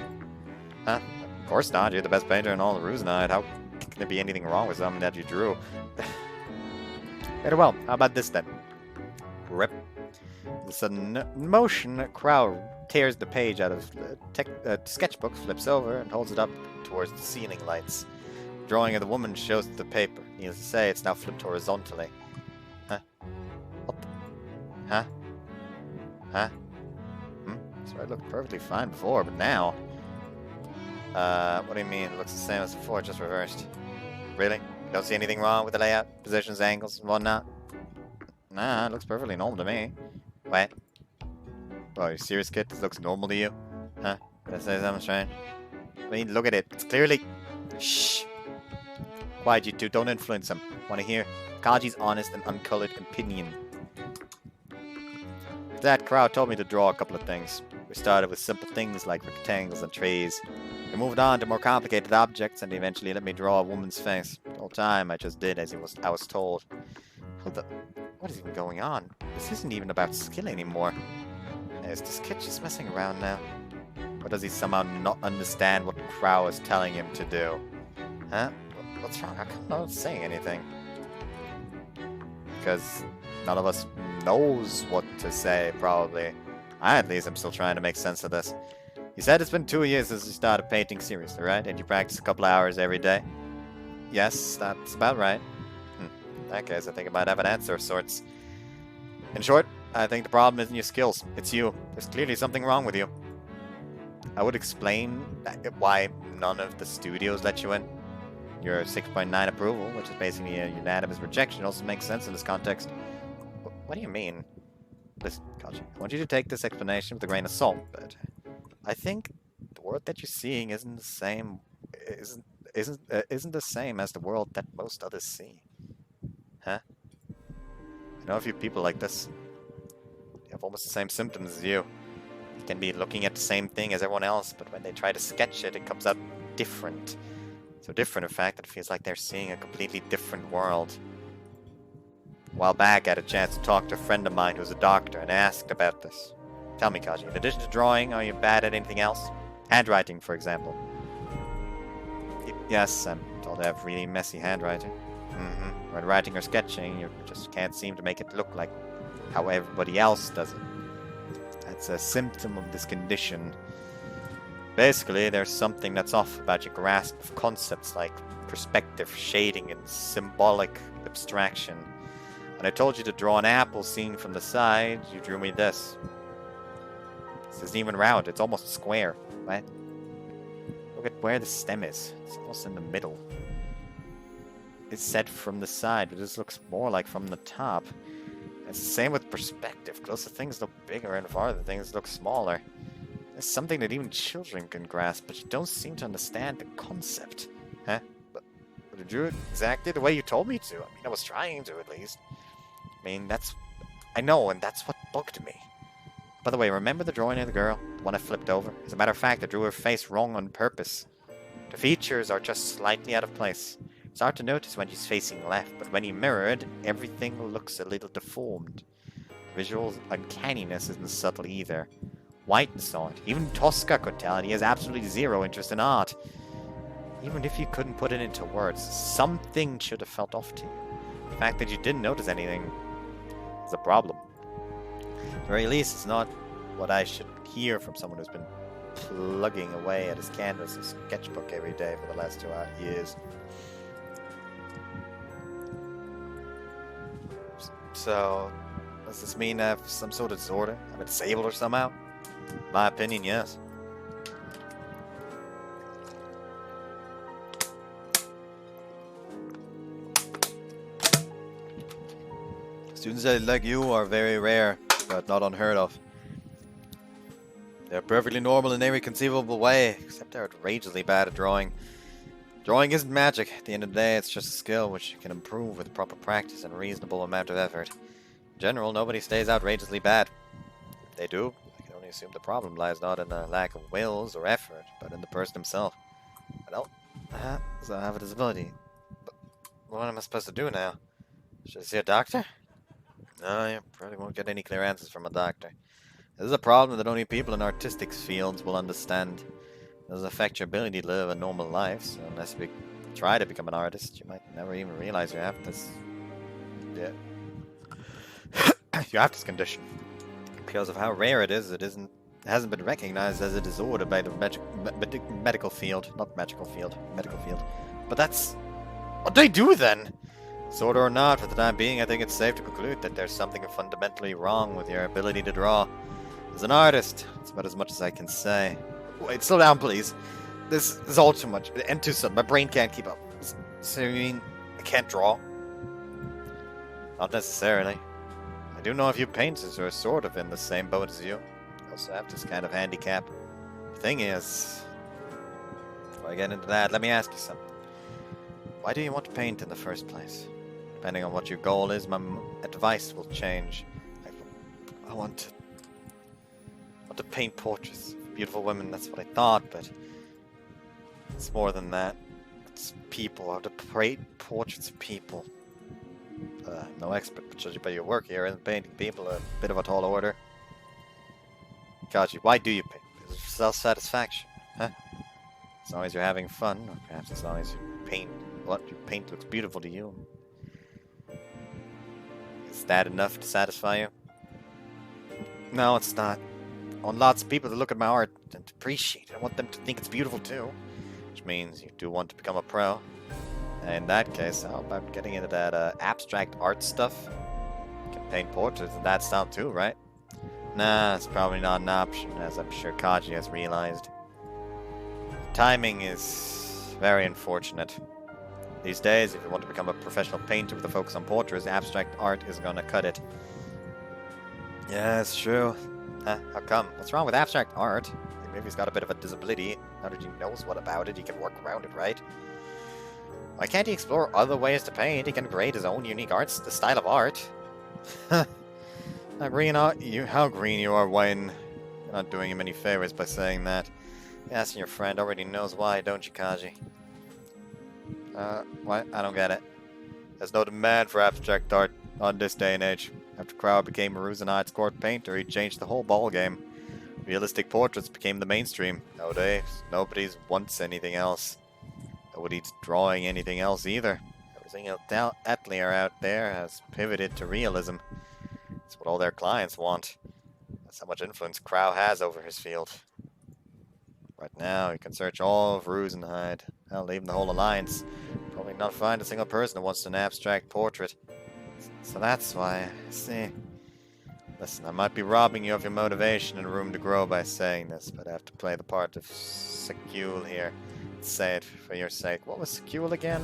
Huh? Of course not. You're the best painter in all the Rusnide. How can there be anything wrong with something that you drew? Very well. How about this then? Rip. With a sudden motion, Crow tears the page out of the sketchbook, flips over, and holds it up towards the ceiling lights. The drawing of the woman shows the paper. Needless to say, it's now flipped horizontally. Huh? What the? Huh? Huh? So it looked perfectly fine before, but now... what do you mean? It looks the same as before, just reversed. Really? You don't see anything wrong with the layout, positions, angles, and whatnot? Nah, it looks perfectly normal to me. What? Oh, you serious, kid? This looks normal to you? Huh? Did I say something strange? I mean, look at it. It's clearly... Shh! Quiet, you two. Don't influence him. Want to hear Kaji's honest and uncolored opinion. That Crow told me to draw a couple of things. We started with simple things like rectangles and trees. We moved on to more complicated objects, and he eventually let me draw a woman's face. The whole time, I just did as I was told. Hold up. What is even going on? This isn't even about skill anymore. Is this kid just messing around now? Or does he somehow not understand what Crow is telling him to do? Huh? What's wrong? How come no one's saying anything? Because none of us knows what to say, probably. I, at least, am still trying to make sense of this. You said it's been 2 years since you started painting seriously, right? And you practice a couple hours every day? Yes, that's about right. In that case, I think I might have an answer of sorts. In short, I think the problem isn't your skills. It's you. There's clearly something wrong with you. I would explain why none of the studios let you in. Your 6.9 approval, which is basically a unanimous rejection, also makes sense in this context. What do you mean? Listen, Kaji, I want you to take this explanation with a grain of salt, but I think the world that you're seeing isn't the same. Isn't the same as the world that most others see. Huh? I know a few people like this. They have almost the same symptoms as you. They can be looking at the same thing as everyone else, but when they try to sketch it, it comes out different. So different, in fact, that it feels like they're seeing a completely different world. A while back, I had a chance to talk to a friend of mine who's a doctor and asked about this. Tell me, Kaji, in addition to drawing, are you bad at anything else? Handwriting, for example. Yes, I'm told I have really messy handwriting. When writing or sketching, you just can't seem to make it look like how everybody else does it. That's a symptom of this condition. Basically, there's something that's off about your grasp of concepts like perspective, shading, and symbolic abstraction. When I told you to draw an apple seen from the side, you drew me this. This isn't even round, it's almost square. Right? Look at where the stem is. It's almost in the middle. It's set from the side, but this looks more like from the top. It's the same with perspective. Closer things look bigger and farther things look smaller. It's something that even children can grasp, but you don't seem to understand the concept. Huh? But you drew it exactly the way you told me to. I mean, I was trying to, at least. I mean, I know, and that's what bugged me. By the way, remember the drawing of the girl? The one I flipped over? As a matter of fact, I drew her face wrong on purpose. The features are just slightly out of place. It's hard to notice when she's facing left, but when you mirror it, everything looks a little deformed. Visual uncanniness isn't subtle either. White saw it. Even Tosca could tell, and he has absolutely zero interest in art. Even if you couldn't put it into words, something should have felt off to you. The fact that you didn't notice anything is a problem. At the very least, it's not what I should hear from someone who's been plugging away at his canvas or sketchbook every day for the last 2 years. So, does this mean I have some sort of disorder? I'm disabled or somehow? In my opinion, yes. Students like you are very rare, but not unheard of. They're perfectly normal in every conceivable way, except they're outrageously bad at drawing. Drawing isn't magic. At the end of the day, it's just a skill which you can improve with proper practice and a reasonable amount of effort. In general, nobody stays outrageously bad. If they do, I can only assume the problem lies not in the lack of wills or effort, but in the person himself. I don't so I have a disability. But what am I supposed to do now? Should I see a doctor? No, you probably won't get any clear answers from a doctor. This is a problem that only people in artistic fields will understand. It doesn't affect your ability to live a normal life, so unless you try to become an artist, you might never even realize you have this... Yeah. You have this condition. Because of how rare it is, it hasn't been recognized as a disorder by the medical field. Not magical field. Medical field. But that's... What do they do then? Disorder or not, for the time being, I think it's safe to conclude that there's something fundamentally wrong with your ability to draw. As an artist, it's about as much as I can say. Wait, slow down, please. This is all too much, and too sudden. My brain can't keep up. So you mean I can't draw? Not necessarily. I do know a few painters who are sort of in the same boat as you. They also have this kind of handicap. The thing is, before I get into that, let me ask you something. Why do you want to paint in the first place? Depending on what your goal is, my advice will change. I want to paint portraits of beautiful women, that's what I thought, but it's more than that. It's people. I want to paint portraits of people. No expert, but judging by your work here in painting people, a bit of a tall order. Kaji, why do you paint? It's self-satisfaction, huh? As long as you're having fun, or perhaps as long as you paint what you paint looks beautiful to you. Is that enough to satisfy you? No, it's not. I want lots of people to look at my art and to appreciate it. I want them to think it's beautiful too. Which means you do want to become a pro. In that case, how about getting into that abstract art stuff? You can paint portraits in that style too, right? Nah, it's probably not an option, as I'm sure Kaji has realized. Timing is very unfortunate. These days, if you want to become a professional painter with a focus on portraits, abstract art is gonna cut it. Yeah, it's true. How come? What's wrong with abstract art? Maybe he's got a bit of a disability. Now that he knows what about it, he can work around it, right? Why can't he explore other ways to paint? He can create his own unique the style of art. How green you are, Wayne. You're not doing him any favors by saying that. Yes, your friend already knows why, don't you, Kaji? What? I don't get it. There's no demand for abstract art on this day and age. After Crow became Maruzanite's court painter, he changed the whole ballgame. Realistic portraits became the mainstream. Nowadays, nobody wants anything else. Nobody's drawing anything else either. Everything atelier out there has pivoted to realism. It's what all their clients want. That's how much influence Crow has over his field. Right now, you can search all of Rusenheid. Hell, even the whole Alliance. Probably not find a single person who wants an abstract portrait. So that's why, see. Listen, I might be robbing you of your motivation and room to grow by saying this, but I have to play the part of Sekul here. Say it for your sake. What was Sekul again?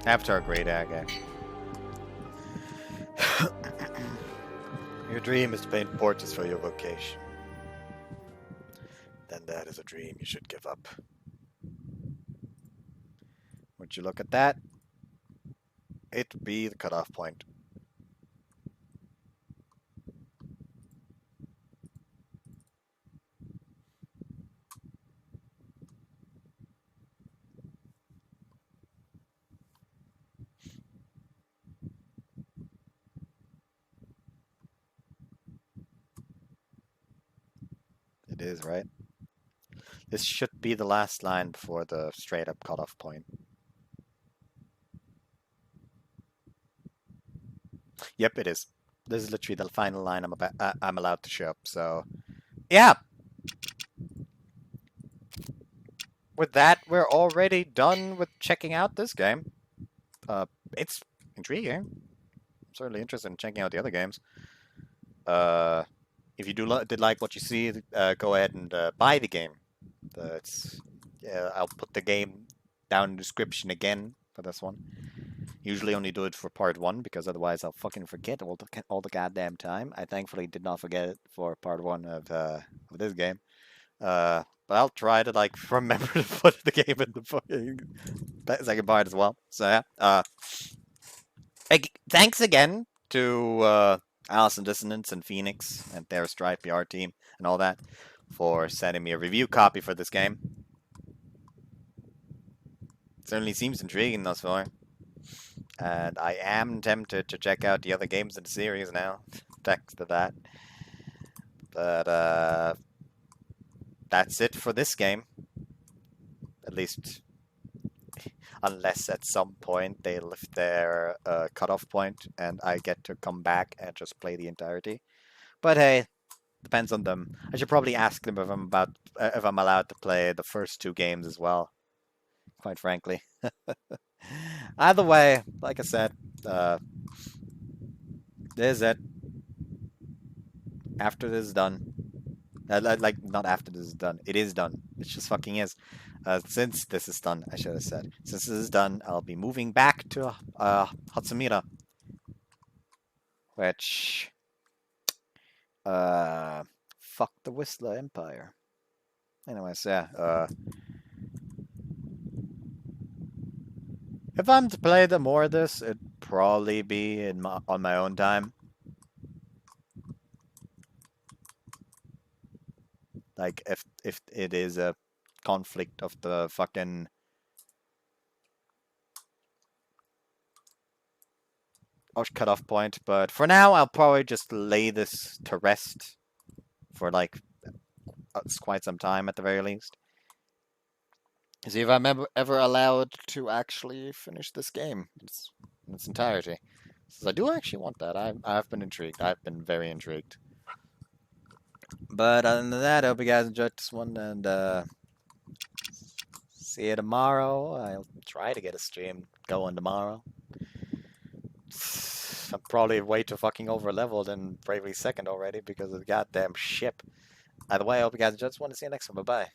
Avatar Great Aga. Your dream is to paint portraits for your vocation. Then that is a dream you should give up. Would you look at that? It would be the cutoff point. It is, right? This should be the last line before the straight up cutoff point. Yep, it is. This is literally the final line I'm allowed to show up, so... Yeah! With that, we're already done with checking out this game. It's intriguing. I'm certainly interested in checking out the other games. If you did like what you see, go ahead and buy the game. I'll put the game down in the description again for this one. Usually only do it for part 1 because otherwise I'll fucking forget all the goddamn time. I thankfully did not forget it for part 1 of this game. But I'll try to remember to put the game in the fucking second part as well. So yeah. Thanks again to Alice and Dissonance and Phoenix and their Stripe PR team and all that for sending me a review copy for this game. It certainly seems intriguing thus far. And I am tempted to check out the other games in the series now, thanks to that. But that's it for this game. At least, unless at some point they lift their cutoff point and I get to come back and just play the entirety. But hey, depends on them. I should probably ask them if I'm allowed to play the first 2 games as well. Quite frankly. Either way, like I said, this is it. After this is done. Not after this is done. It is done. It just fucking is. Since this is done, I should have said. Since this is done, I'll be moving back to Hatsumira. Which... fuck the Whistler Empire. Anyways, yeah, if I'm to play more of this, it'd probably be on my own time. Like, if it is a conflict of the fucking... cutoff point, but for now, I'll probably just lay this to rest for, quite some time at the very least. See if I'm ever allowed to actually finish this game in its entirety. So I do actually want that. I've been intrigued. I've been very intrigued. But other than that, I hope you guys enjoyed this one, and see you tomorrow. I'll try to get a stream going tomorrow. I'm probably way too fucking over leveled in Bravery 2nd already because of the goddamn ship. Either way, I hope you guys enjoyed this one. See you next time. Bye bye.